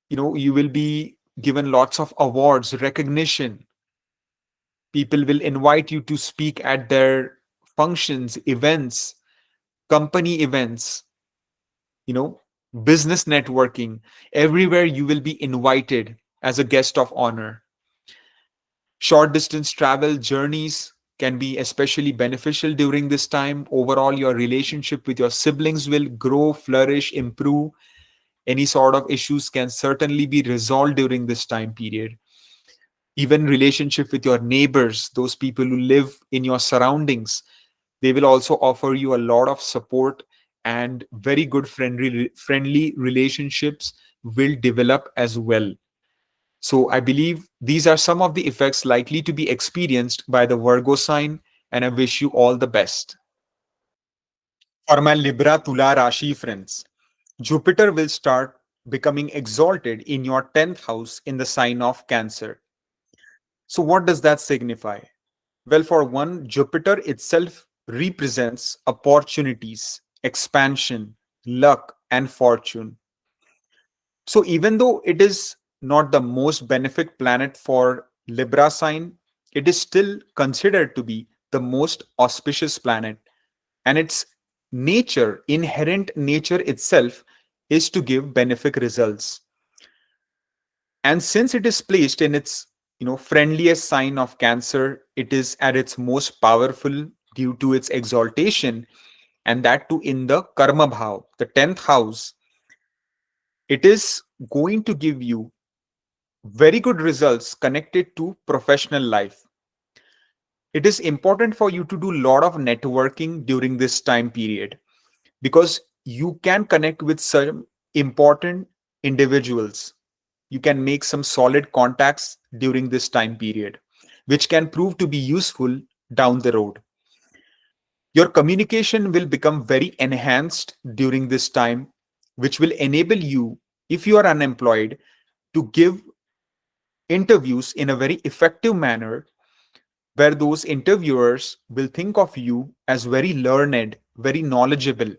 Speaker 1: You will be given lots of awards, recognition. People will invite you to speak at their functions, events, company events, you know business networking. Everywhere you will be invited as a guest of honor. Short distance travel journeys can be especially beneficial during this time. Overall, your relationship with your siblings will grow, flourish, improve. Any sort of issues can certainly be resolved during this time period. Even relationship with your neighbors, those people who live in your surroundings, they will also offer you a lot of support, and very good friendly relationships will develop as well. So I believe these are some of the effects likely to be experienced by the Virgo sign, and I wish you all the best. For my Libra Tula Rashi friends, Jupiter will start becoming exalted in your 10th house in the sign of Cancer. So, what does that signify? Well, for one, Jupiter itself represents opportunities, expansion, luck, and fortune. So, even though it is not the most benefic planet for Libra sign, it is still considered to be the most auspicious planet. And its nature, inherent nature itself, is to give benefic results. And since it is placed in its friendliest sign of Cancer, it is at its most powerful due to its exaltation, and that too in the karma bhav, the 10th house. It is going to give you very good results connected to professional life. It is important for you to do a lot of networking during this time period, because you can connect with some important individuals. You can make some solid contacts during this time period, which can prove to be useful down the road. Your communication will become very enhanced during this time, which will enable you, if you are unemployed, to give interviews in a very effective manner, where those interviewers will think of you as very learned, very knowledgeable,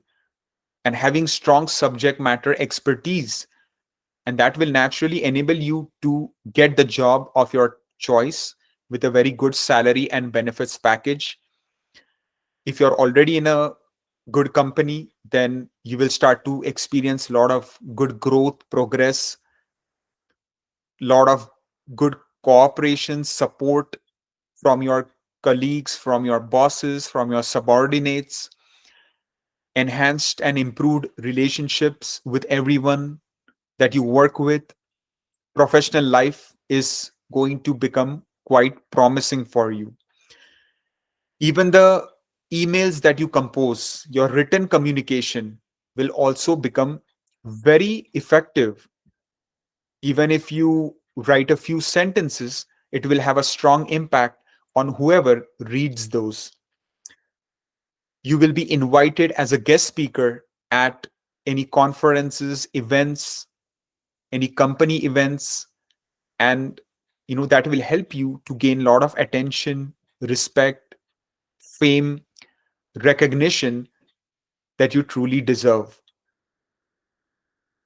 Speaker 1: and having strong subject matter expertise. and that will naturally enable you to get the job of your choice with a very good salary and benefits package. If you're already in a good company, then you will start to experience a lot of good growth, progress, lot of good cooperation, support from your colleagues, from your bosses, from your subordinates, enhanced and improved relationships with everyone that you work with. Professional life is going to become quite promising for you. Even the emails that you compose, your written communication will also become very effective. Even if you write a few sentences, it will have a strong impact on whoever reads those. You will be invited as a guest speaker at any conferences, events, any company events, and that will help you to gain a lot of attention, respect, fame, recognition that you truly deserve.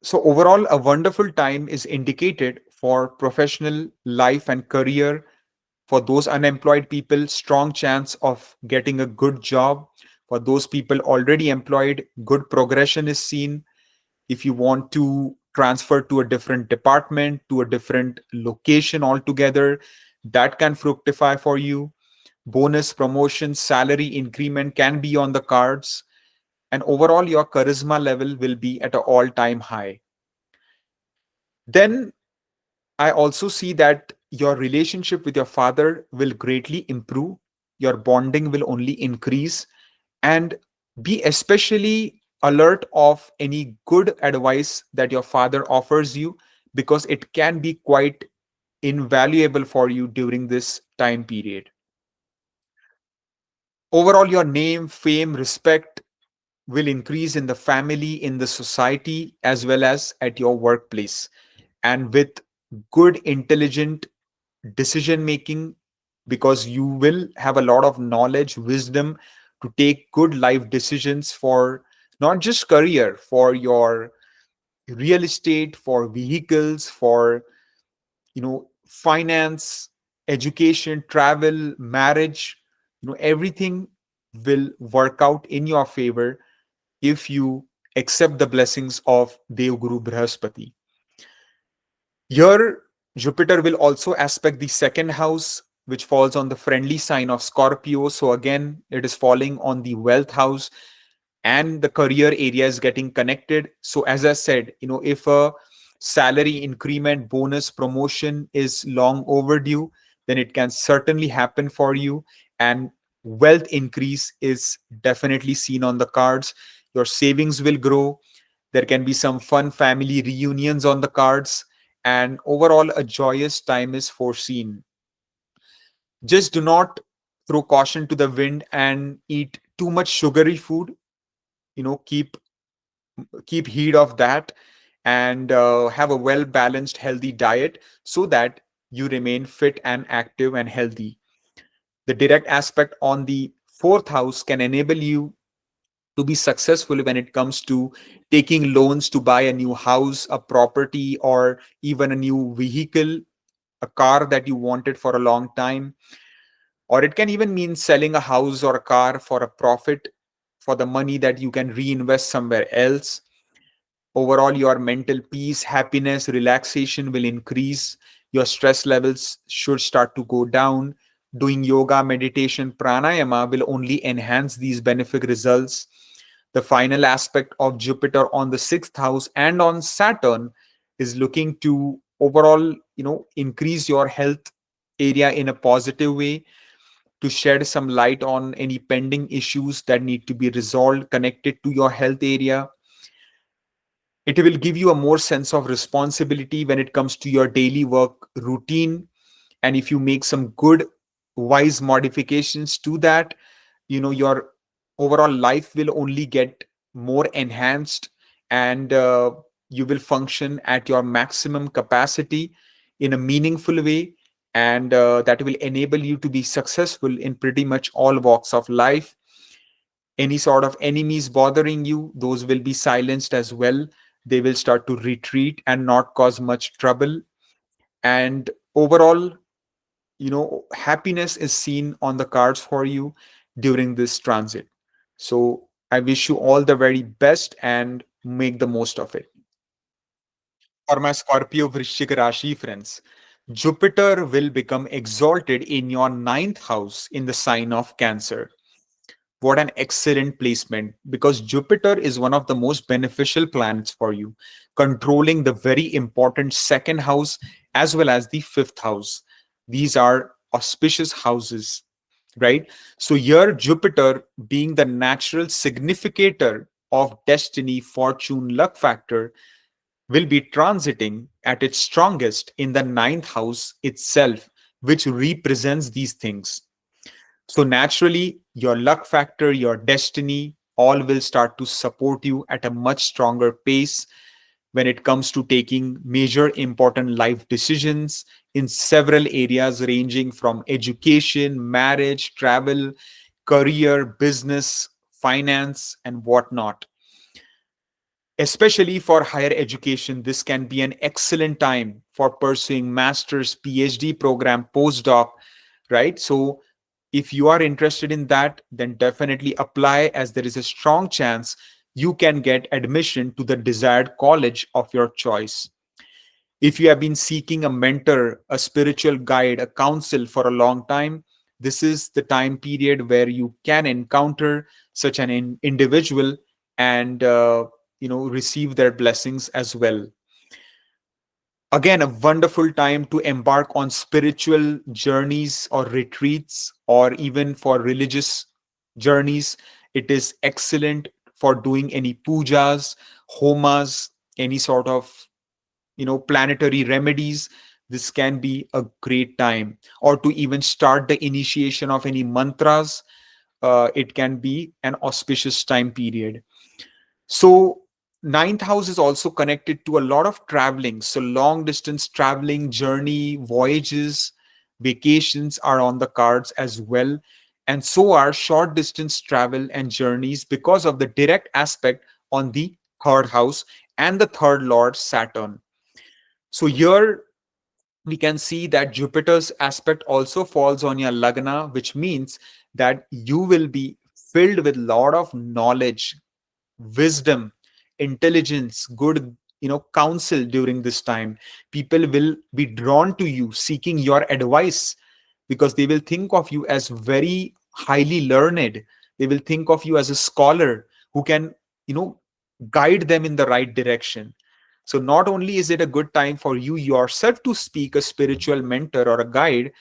Speaker 1: So overall, a wonderful time is indicated for professional life and career. For those unemployed people, strong chance of getting a good job. For those people already employed, good progression is seen. If you want to transfer to a different department, to a different location altogether, that can fructify for you. Bonus, promotion, salary increment can be on the cards. And overall, your charisma level will be at an all-time high. Then I also see that your relationship with your father will greatly improve. Your bonding will only increase, and be especially alert of any good advice that your father offers you, because it can be quite invaluable for you during this time period. Overall, your name, fame, respect will increase in the family, in the society, as well as at your workplace. And with good, intelligent decision making, because you will have a lot of knowledge, wisdom to take good life decisions for not just career, for your real estate, for vehicles, for finance, education, travel, marriage. Everything will work out in your favor if you accept the blessings of Dev Guru Brihaspati. Here, Jupiter will also aspect the second house, which falls on the friendly sign of Scorpio. So, again, it is falling on the wealth house, and the career area is getting connected. So, as I said, if a salary increment, bonus, promotion is long overdue, then it can certainly happen for you. And wealth increase is definitely seen on the cards. Your savings will grow. There can be some fun family reunions on the cards, and overall, a joyous time is foreseen. Just do not throw caution to the wind and eat too much sugary food. Keep heed of that, and have a well balanced, healthy diet so that you remain fit and active and healthy. The direct aspect on the fourth house can enable you to be successful when it comes to taking loans to buy a new house, a property, or even a new vehicle, a car that you wanted for a long time. Or it can even mean selling a house or a car for a profit, for the money that you can reinvest somewhere else. Overall, your mental peace, happiness, relaxation will increase. Your stress levels should start to go down. Doing yoga, meditation, pranayama will only enhance these benefic results. The final aspect of Jupiter on the sixth house and on Saturn is looking to overall, increase your health area in a positive way, to shed some light on any pending issues that need to be resolved connected to your health area. It will give you a more sense of responsibility when it comes to your daily work routine. And if you make some good, wise modifications to that, your overall life will only get more enhanced, and you will function at your maximum capacity in a meaningful way. And that will enable you to be successful in pretty much all walks of life. Any sort of enemies bothering you, those will be silenced as well. They will start to retreat and not cause much trouble. And overall, happiness is seen on the cards for you during this transit. So I wish you all the very best and make the most of it. For my Scorpio Vrishchik Rashi friends, Jupiter will become exalted in your ninth house in the sign of Cancer. What an excellent placement, because Jupiter is one of the most beneficial planets for you, controlling the very important second house as well as the fifth house. These are auspicious houses, right? So, here, Jupiter being the natural significator of destiny, fortune, luck factor, will be transiting at its strongest in the ninth house itself, which represents these things. So naturally, your luck factor, your destiny, all will start to support you at a much stronger pace when it comes to taking major important life decisions in several areas ranging from education, marriage, travel, career, business, finance, and whatnot. Especially for higher education, this can be an excellent time for pursuing master's, PhD program, postdoc, right? So if you are interested in that, then definitely apply, as there is a strong chance you can get admission to the desired college of your choice. If you have been seeking a mentor, a spiritual guide, a counsel for a long time, this is the time period where you can encounter such an individual and receive their blessings as well. Again, a wonderful time to embark on spiritual journeys or retreats, or even for religious journeys. It is excellent for doing any pujas, homas, any sort of planetary remedies. This can be a great time, or to even start the initiation of any mantras. It can be an auspicious time period. So ninth house is also connected to a lot of traveling. So long distance traveling, journey, voyages, vacations are on the cards as well. And so are short distance travel and journeys, because of the direct aspect on the third house and the third lord Saturn. So here we can see that Jupiter's aspect also falls on your lagna, which means that you will be filled with a lot of knowledge, wisdom, intelligence, good counsel during this time. People will be drawn to you, seeking your advice, because they will think of you as very highly learned. They will think of you as a scholar who can you know guide them in the right direction. So not only is it a good time for you yourself to speak a spiritual mentor or a guide,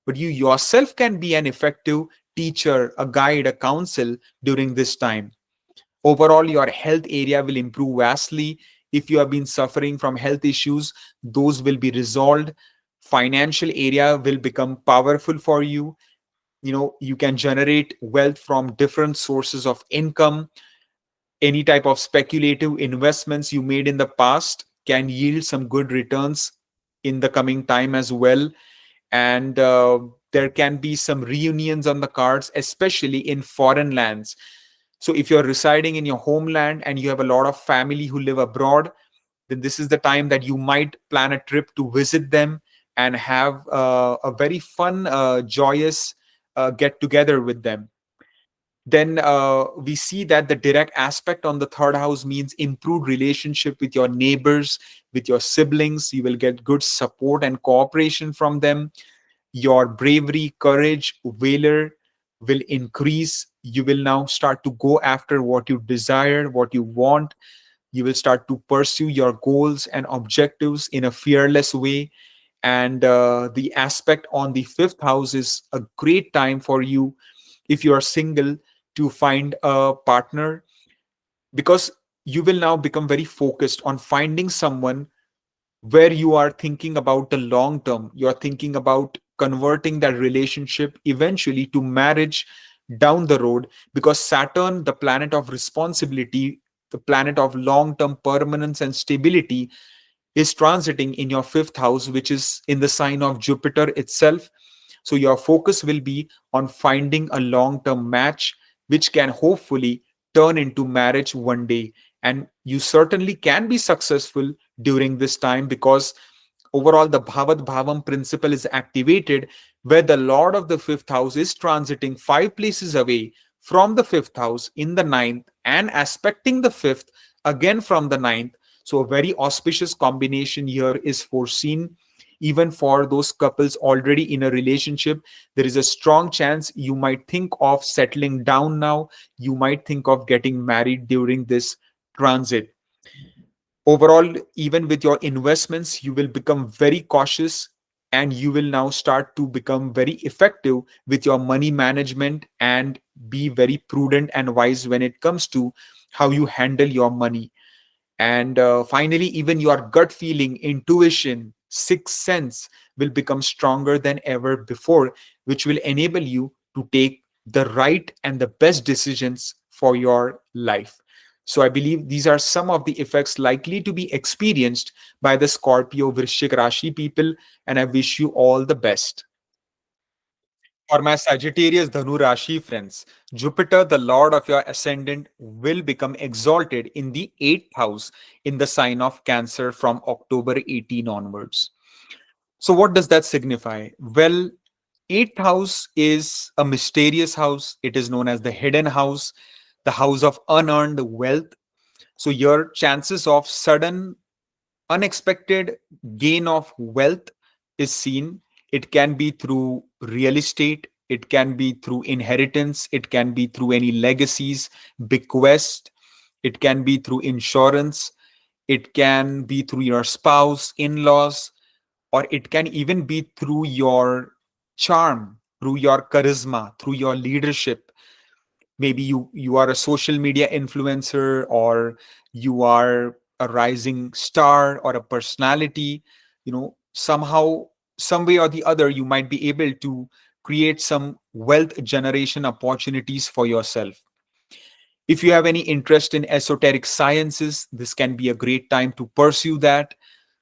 Speaker 1: but you yourself can be an effective teacher, a guide, a counsel during this time. Overall, your health area will improve vastly. If you have been suffering from health issues, those will be resolved. Financial area will become powerful for you. You can generate wealth from different sources of income. Any type of speculative investments you made in the past can yield some good returns in the coming time as well. And there can be some reunions on the cards, especially in foreign lands. So if you're residing in your homeland and you have a lot of family who live abroad, then this is the time that you might plan a trip to visit them and have a very fun, joyous get together with them. Then we see that the direct aspect on the third house means improved relationship with your neighbors, with your siblings. You will get good support and cooperation from them. Your bravery, courage, valor will increase. You will now start to go after what you desire, what you want. You will start to pursue your goals and objectives in a fearless way. And the aspect on the fifth house is a great time for you, if you are single, to find a partner, because you will now become very focused on finding someone where you are thinking about the long term. You're thinking about converting that relationship eventually to marriage down the road, because Saturn, the planet of responsibility, the planet of long term permanence and stability, is transiting in your fifth house, which is in the sign of Jupiter itself. So your focus will be on finding a long term match, which can hopefully turn into marriage one day. And you certainly can be successful during this time, because overall the Bhavat Bhavam principle is activated, where the Lord of the fifth house is transiting five places away from the fifth house in the ninth and aspecting the fifth again from the ninth. So, a very auspicious combination here is foreseen. Even for those couples already in a relationship, there is a strong chance you might think of settling down now. You might think of getting married during this transit. Overall, even with your investments, you will become very cautious, and you will now start to become very effective with your money management and be very prudent and wise when it comes to how you handle your money. And finally, even your gut feeling, intuition, sixth sense will become stronger than ever before, which will enable you to take the right and the best decisions for your life. So, I believe these are some of the effects likely to be experienced by the Scorpio Vrishik Rashi people, and I wish you all the best. For my Sagittarius Dhanu Rashi friends, Jupiter, the lord of your ascendant, will become exalted in the eighth house in the sign of Cancer from October 18 onwards. So, what does that signify? Well, eighth house is a mysterious house. It is known as the hidden house, the house of unearned wealth. So, your chances of sudden unexpected gain of wealth is seen. It can be through real estate, it can be through inheritance, it can be through any legacies, bequest, it can be through insurance, it can be through your spouse, in laws, or it can even be through your charm, through your charisma, through your leadership. Maybe you are a social media influencer, or you are a rising star or a personality. Somehow, some way or the other, you might be able to create some wealth generation opportunities for yourself. If you have any interest in esoteric sciences, this can be a great time to pursue that.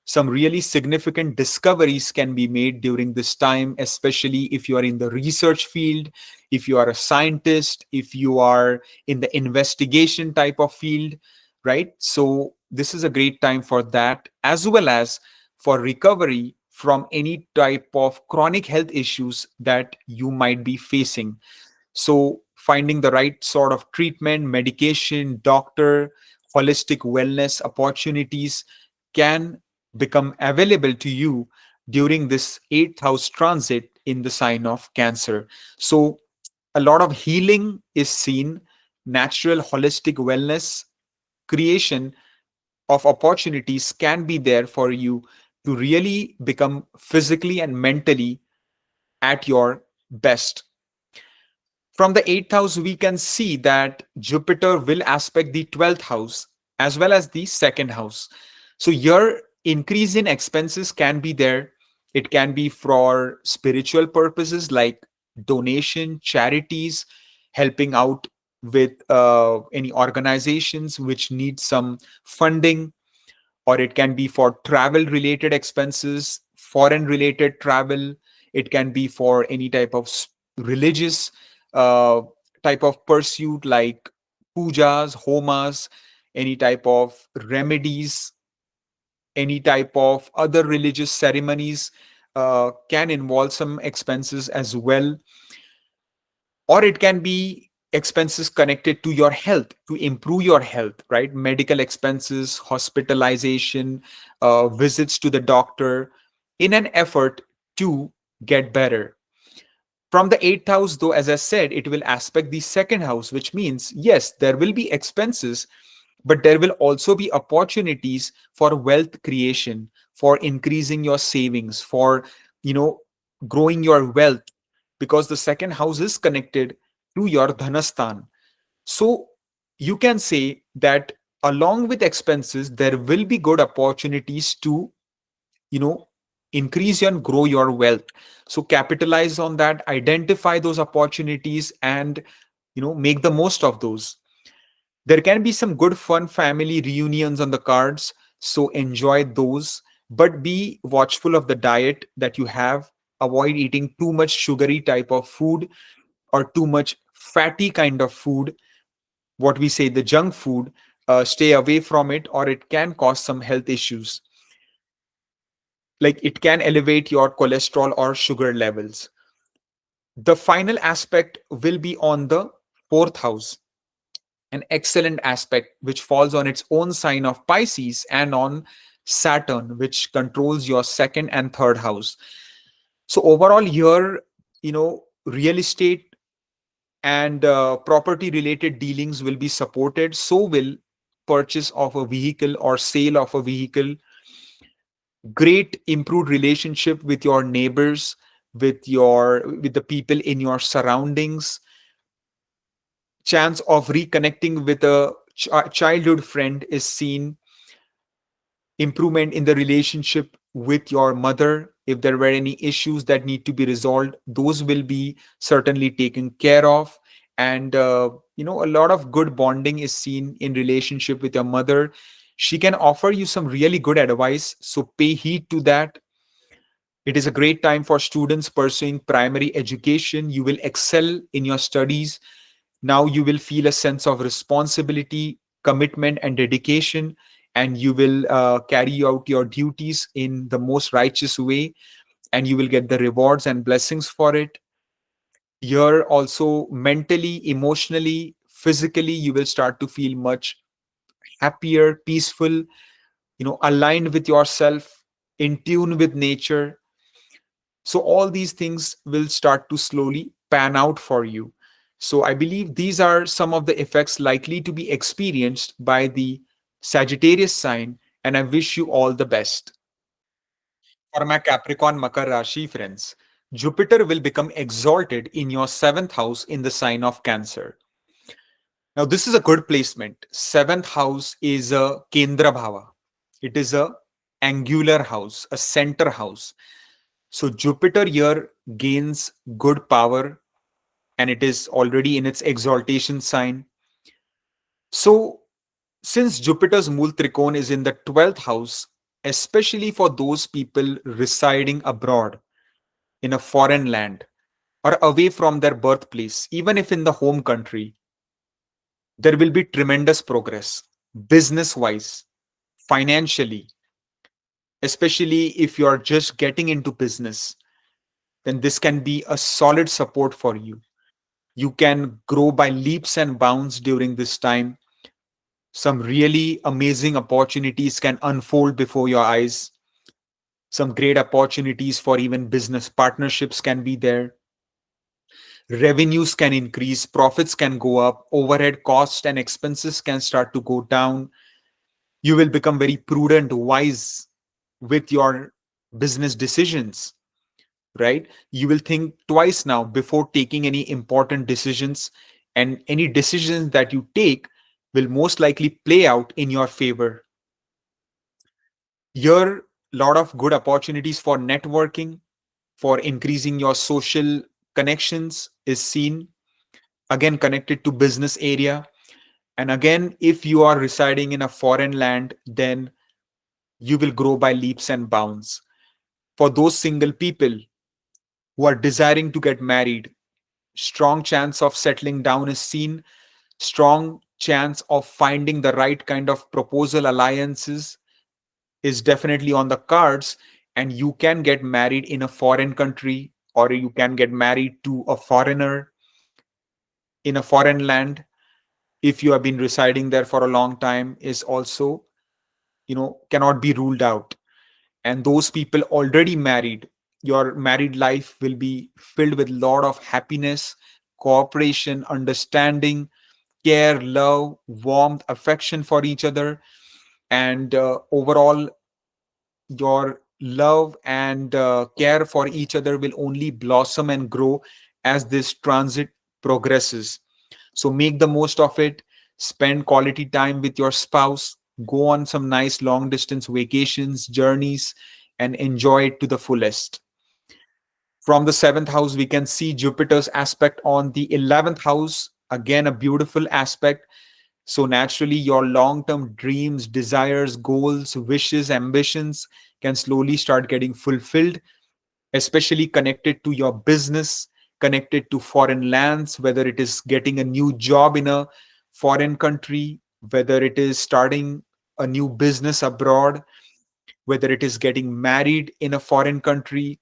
Speaker 1: Some really significant discoveries can be made during this time, especially if you are in the research field, if you are a scientist, if you are in the investigation type of field, right? So, this is a great time for that, as well as for recovery from any type of chronic health issues that you might be facing. So, finding the right sort of treatment, medication, doctor, holistic wellness opportunities can become available to you during this eighth house transit in the sign of Cancer. So, a lot of healing is seen, natural holistic wellness, creation of opportunities can be there for you to really become physically and mentally at your best. From the eighth house, we can see that Jupiter will aspect the 12th house as well as the second house. So, your increase in expenses can be there. It can be for spiritual purposes like donation, charities, helping out with any organizations which need some funding, or it can be for travel related expenses, foreign related travel. It can be for any type of religious uh, type of pursuit like pujas, homas, any type of remedies, any type of other religious ceremonies can involve some expenses as well. Or it can be expenses connected to your health, to improve your health, right? Medical expenses, hospitalization, visits to the doctor, in an effort to get better. From the eighth house, though, as I said, it will aspect the second house, which means yes, there will be expenses, but there will also be opportunities for wealth creation, for increasing your savings, for you know growing your wealth, because the second house is connected to your dhanastan. So, you can say that along with expenses, there will be good opportunities to you know increase and grow your wealth. So, capitalize on that, identify those opportunities, and make the most of those. There can be some good fun family reunions on the cards, so enjoy those, but be watchful of the diet that you have. Avoid eating too much sugary type of food or too much fatty kind of food, what we say the junk food. stay away from it, or it can cause some health issues. Like it can elevate your cholesterol or sugar levels. The final aspect will be on the fourth house, an excellent aspect which falls on its own sign of Pisces and on Saturn, which controls your second and third house. So overall, here, real estate and property related dealings will be supported. So will purchase of a vehicle or sale of a vehicle. Great improved relationship with your neighbors, with the people in your surroundings. Chance of reconnecting with a childhood friend is seen. Improvement in the relationship with your mother. If there were any issues that need to be resolved, those will be certainly taken care of. And a lot of good bonding is seen in relationship with your mother. She can offer you some really good advice, so pay heed to that. It is a great time for students pursuing primary education. You will excel in your studies. Now you will feel a sense of responsibility, commitment, and dedication, and you will carry out your duties in the most righteous way, and you will get the rewards and blessings for it. You're also mentally, emotionally, physically, you will start to feel much happier, peaceful, aligned with yourself, in tune with nature. So all these things will start to slowly pan out for you. So I believe these are some of the effects likely to be experienced by the Sagittarius sign, and I wish you all the best. For my Capricorn Makar Rashi friends, Jupiter will become exalted in your seventh house in the sign of Cancer. Now, this is a good placement. Seventh house is a Kendra Bhava. It is a angular house, a center house. So Jupiter here gains good power, and it is already in its exaltation sign. So since Jupiter's Mool Trikon is in the 12th house, especially for those people residing abroad in a foreign land or away from their birthplace, even if in the home country, there will be tremendous progress business wise, financially, especially if you are just getting into business, then this can be a solid support for you. You can grow by leaps and bounds during this time. Some really amazing opportunities can unfold before your eyes. Some great opportunities for even business partnerships can be there. Revenues can increase, profits can go up, overhead costs and expenses can start to go down. You will become very prudent, wise with your business decisions, right? You will think twice now before taking any important decisions, and any decisions that you take will most likely play out in your favor. Here, lot of good opportunities for networking, for increasing your social connections is seen, again connected to business area. And again, if you are residing in a foreign land, then you will grow by leaps and bounds. For those single people who are desiring to get married, strong chance of settling down is seen, strong chance of finding the right kind of proposal alliances is definitely on the cards, and you can get married in a foreign country, or you can get married to a foreigner in a foreign land if you have been residing there for a long time, is also, cannot be ruled out. And those people already married, your married life will be filled with lot of happiness, cooperation, understanding, care, love, warmth, affection for each other, and overall your love and care for each other will only blossom and grow as this transit progresses. So make the most of it. Spend quality time with your spouse. Go on some nice long distance vacations, journeys, and enjoy it to the fullest. From the seventh house, we can see Jupiter's aspect on the 11th house. Again, a beautiful aspect. So naturally, your long-term dreams, desires, goals, wishes, ambitions can slowly start getting fulfilled, especially connected to your business, connected to foreign lands, whether it is getting a new job in a foreign country, whether it is starting a new business abroad, whether it is getting married in a foreign country,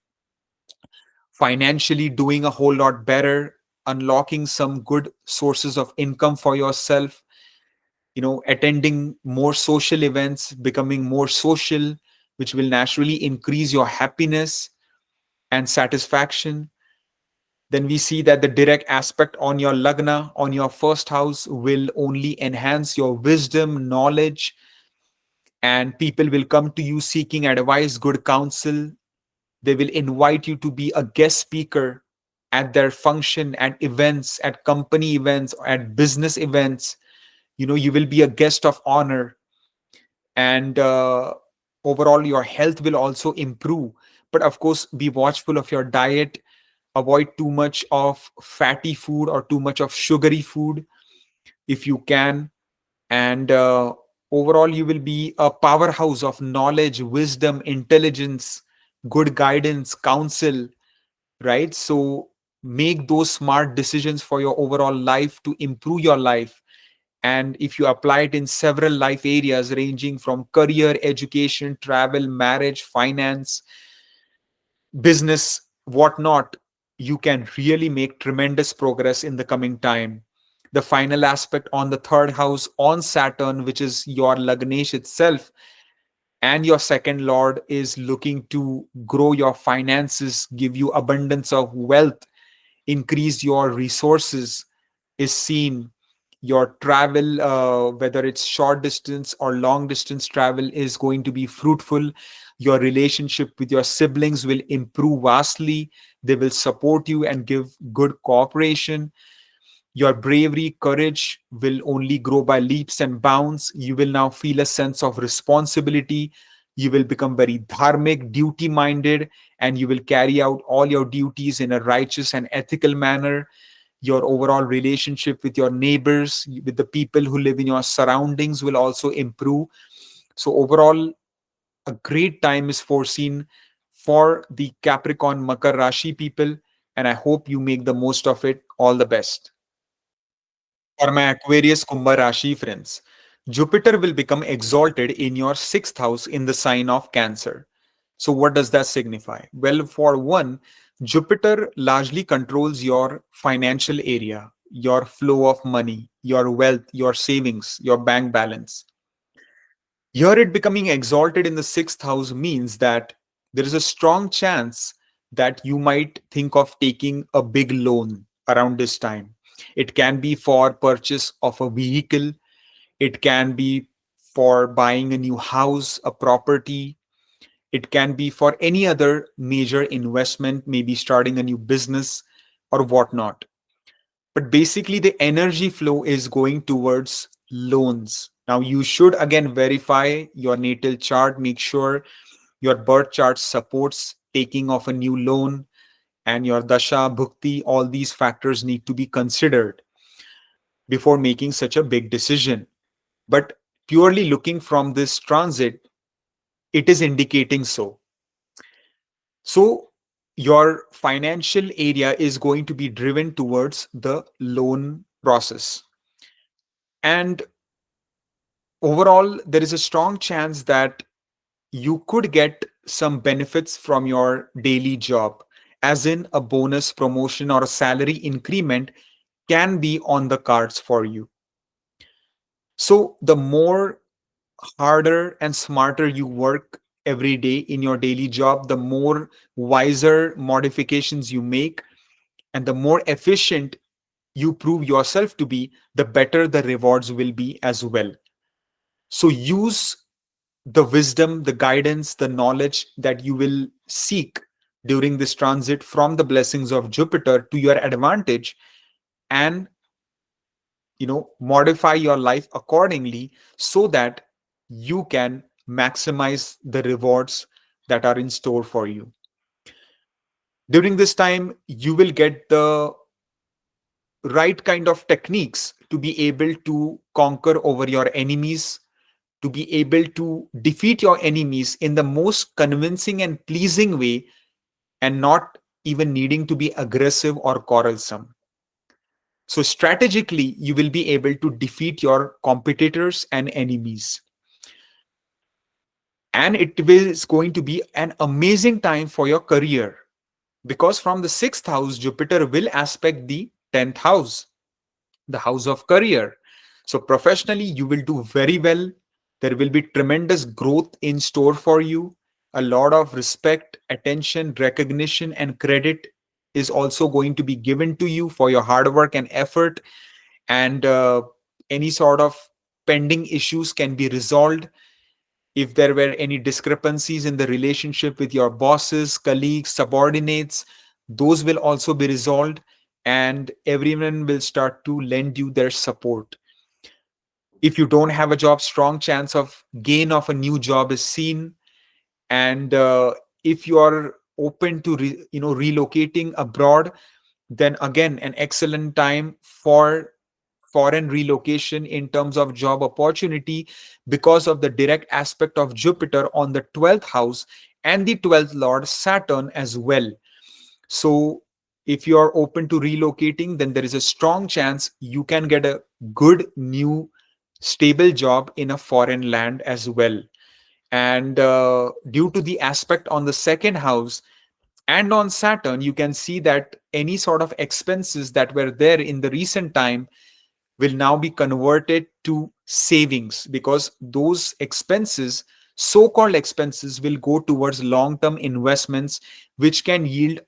Speaker 1: financially doing a whole lot better, unlocking some good sources of income for yourself, attending more social events, becoming more social, which will naturally increase your happiness and satisfaction. Then we see that the direct aspect on your lagna, on your first house, will only enhance your wisdom, knowledge, and people will come to you seeking advice, good counsel. They will invite you to be a guest speaker at their function, at events, at company events, at business events. You will be a guest of honor, and overall, your health will also improve. But of course, be watchful of your diet. Avoid too much of fatty food or too much of sugary food if you can. And overall, you will be a powerhouse of knowledge, wisdom, intelligence, good guidance, counsel, right? So make those smart decisions for your overall life to improve your life. And if you apply it in several life areas ranging from career, education, travel, marriage, finance, business, whatnot, you can really make tremendous progress in the coming time. The final aspect on the third house on Saturn, which is your Lagnesh itself, and your second lord is looking to grow your finances, give you abundance of wealth, increase your resources, is seen. Your travel, whether it's short distance or long distance travel, is going to be fruitful. Your relationship with your siblings will improve vastly. They will support you and give good cooperation. Your bravery, courage will only grow by leaps and bounds. You will now feel a sense of responsibility. You will become very dharmic, duty minded, and you will carry out all your duties in a righteous and ethical manner. Your overall relationship with your neighbors, with the people who live in your surroundings, will also improve. So, overall, a great time is foreseen for the Capricorn Makar Rashi people, and I hope you make the most of it. All the best. For my Aquarius Kumbha Rashi friends, Jupiter will become exalted in your sixth house in the sign of Cancer. So, what does that signify? Well, for one, Jupiter largely controls your financial area, your flow of money, your wealth, your savings, your bank balance. Here, it becoming exalted in the sixth house means that there is a strong chance that you might think of taking a big loan around this time. It can be for purchase of a vehicle, it can be for buying a new house, a property, it can be for any other major investment, maybe starting a new business or whatnot. But basically, the energy flow is going towards loans. Now, you should again verify your natal chart, make sure your birth chart supports taking of a new loan, and your dasha, bhukti, all these factors need to be considered before making such a big decision. But purely looking from this transit, it is indicating so. So, your financial area is going to be driven towards the loan process. And overall, there is a strong chance that you could get some benefits from your daily job, as in a bonus, promotion, or a salary increment can be on the cards for you. So, the more harder and smarter you work every day in your daily job, the more wiser modifications you make, and the more efficient you prove yourself to be, the better the rewards will be as well. So, use the wisdom, the guidance, the knowledge that you will seek during this transit from the blessings of Jupiter to your advantage, and modify your life accordingly so that you can maximize the rewards that are in store for you. During this time, you will get the right kind of techniques to be able to conquer over your enemies, to be able to defeat your enemies in the most convincing and pleasing way, and not even needing to be aggressive or quarrelsome. So strategically, you will be able to defeat your competitors and enemies. And it is going to be an amazing time for your career, because from the sixth house, Jupiter will aspect the 10th house, the house of career. So professionally, you will do very well. There will be tremendous growth in store for you. A lot of respect, attention, recognition, and credit is also going to be given to you for your hard work and effort. And any sort of pending issues can be resolved. If there were any discrepancies in the relationship with your bosses, colleagues, subordinates, those will also be resolved, and everyone will start to lend you their support. If you don't have a job, strong chance of gain of a new job is seen. And if you are open to relocating abroad, then again an excellent time for foreign relocation in terms of job opportunity, because of the direct aspect of Jupiter on the 12th house and the 12th lord Saturn as well. So if you are open to relocating, then there is a strong chance you can get a good new stable job in a foreign land as well. And due to the aspect on the second house and on Saturn, you can see that any sort of expenses that were there in the recent time will now be converted to savings, because those expenses, so-called expenses, will go towards long-term investments which can yield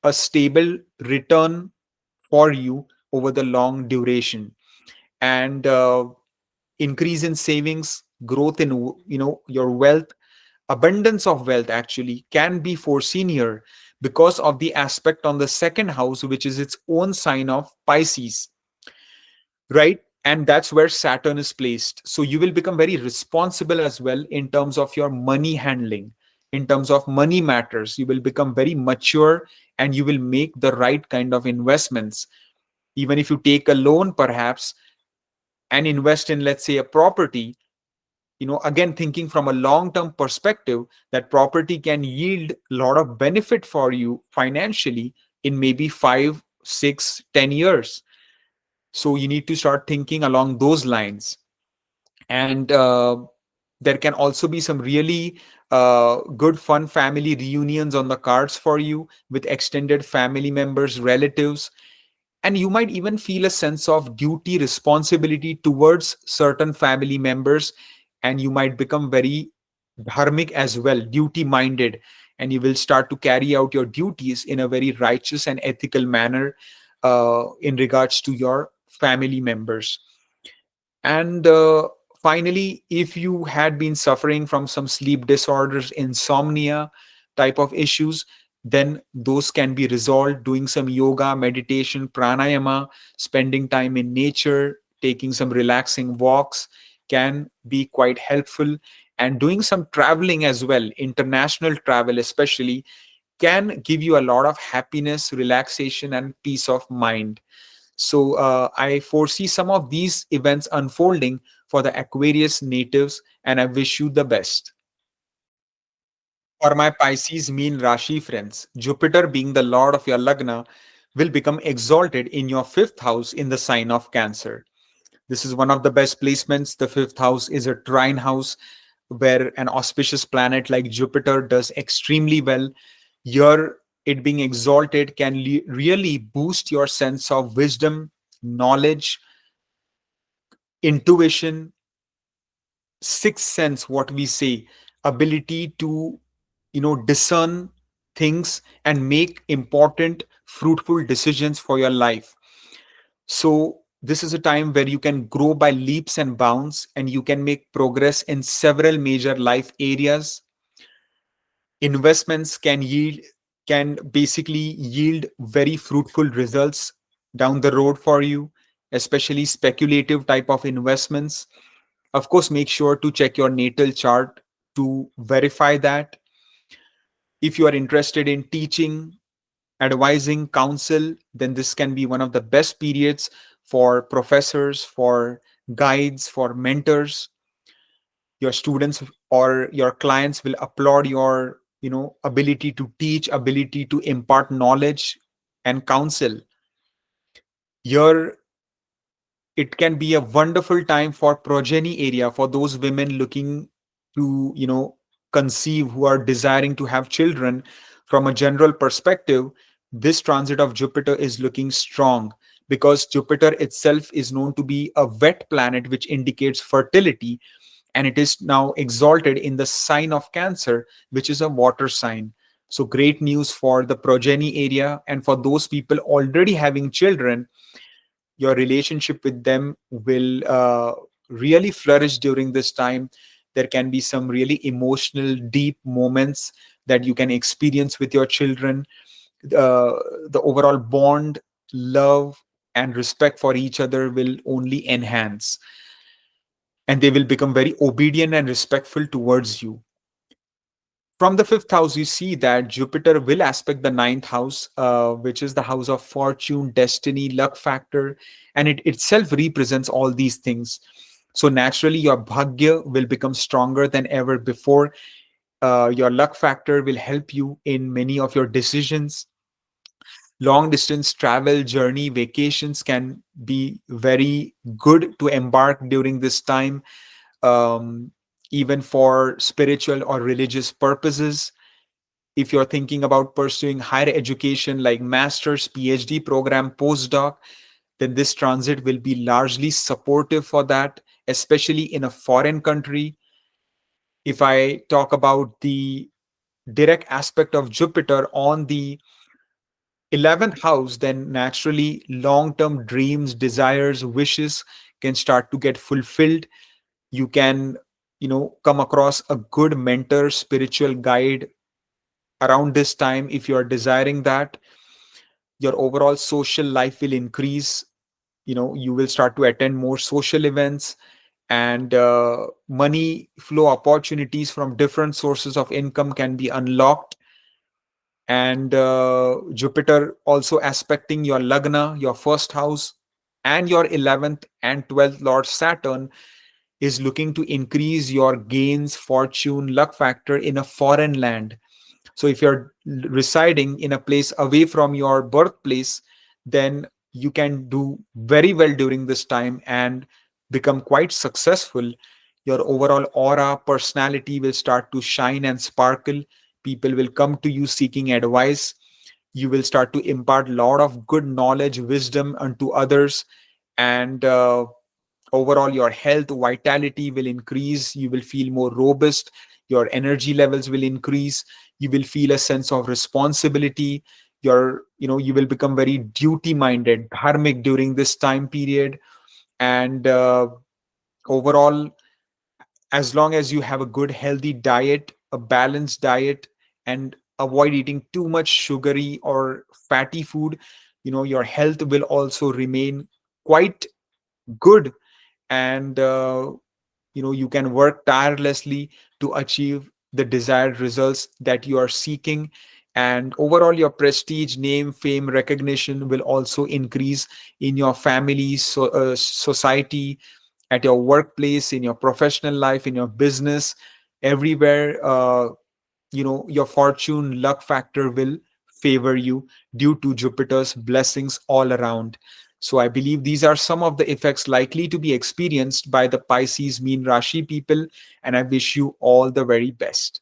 Speaker 1: a stable return for you over the long duration. And increase in savings, growth in your wealth, abundance of wealth actually can be foreseen here, because of the aspect on the second house, which is its own sign of Pisces, right? And that's where Saturn is placed. So you will become very responsible as well in terms of your money handling, in terms of money matters. You will become very mature, and you will make the right kind of investments. Even if you take a loan, perhaps, and invest in, let's say, a property, again, thinking from a long term perspective, that property can yield a lot of benefit for you financially in maybe 5, 6, 10 years. So you need to start thinking along those lines. And there can also be some really good fun family reunions on the cards for you, with extended family members, relatives. And you might even feel a sense of duty, responsibility towards certain family members, and you might become very dharmic as well, duty minded, and you will start to carry out your duties in a very righteous and ethical manner in regards to your family members. And finally, if you had been suffering from some sleep disorders, insomnia type of issues, then those can be resolved. Doing some yoga, meditation, pranayama, spending time in nature, taking some relaxing walks can be quite helpful. And doing some traveling as well, international travel especially, can give you a lot of happiness, relaxation, and peace of mind. So I foresee some of these events unfolding for the Aquarius natives, and I wish you the best. For my Pisces Meen Rashi friends, Jupiter, being the lord of your Lagna, will become exalted in your fifth house in the sign of Cancer. This is one of the best placements. The fifth house is a trine house where an auspicious planet like Jupiter does extremely well. Your it being exalted can really boost your sense of wisdom, knowledge, intuition, sixth sense, what we say, ability to discern things and make important, fruitful decisions for your life. So this is a time where you can grow by leaps and bounds, and you can make progress in several major life areas. Investments can basically yield very fruitful results down the road for you, especially speculative type of investments. Of course, make sure to check your natal chart to verify that. If you are interested in teaching, advising, counsel, then this can be one of the best periods for professors, for guides, for mentors. Your students or your clients will applaud your ability to teach, ability to impart knowledge and counsel. Your It can be a wonderful time for progeny area, for those women looking to, conceive, who are desiring to have children. From a general perspective, this transit of Jupiter is looking strong, because Jupiter itself is known to be a wet planet, which indicates fertility, and it is now exalted in the sign of Cancer, which is a water sign. So great news for the progeny area, and for those people already having children, your relationship with them will really flourish during this time. There can be some really emotional, deep moments that you can experience with your children. The overall bond, love, and respect for each other will only enhance, and they will become very obedient and respectful towards you. From the fifth house, you see that Jupiter will aspect the ninth house, which is the house of fortune, destiny, luck factor, and it itself represents all these things. So naturally, your bhagya will become stronger than ever before. Your luck factor will help you in many of your decisions. Long distance travel, journey, vacations can be very good to embark during this time, um, even for spiritual or religious purposes. If you're thinking about pursuing higher education like master's, PhD program, postdoc, then this transit will be largely supportive for that, especially in a foreign country. If I talk about the direct aspect of Jupiter on the 11th house, then naturally long term dreams, desires, wishes can start to get fulfilled. You can, come across a good mentor, spiritual guide around this time. If you are desiring that, your overall social life will increase. You will start to attend more social events, and money flow opportunities from different sources of income can be unlocked. And Jupiter also aspecting your lagna, your first house, and your 11th and 12th lord Saturn is looking to increase your gains, fortune, luck factor in a foreign land. So if you're residing in a place away from your birthplace, then you can do very well during this time and become quite successful. Your overall aura, personality will start to shine and sparkle. People will come to you seeking advice. You will start to impart a lot of good knowledge, wisdom unto others, and overall your health, vitality will increase. You will feel more robust. Your energy levels will increase. You will feel a sense of responsibility. You will become very duty minded, dharmic during this time period. And overall, as long as you have a good healthy diet, a balanced diet, and avoid eating too much sugary or fatty food, your health will also remain quite good. And you can work tirelessly to achieve the desired results that you are seeking. And overall, your prestige, name, fame, recognition will also increase in your family, society, at your workplace, in your professional life, in your business, everywhere. Your fortune, luck factor will favor you due to Jupiter's blessings all around. So I believe these are some of the effects likely to be experienced by the Pisces Meen Rashi people, and I wish you all the very best.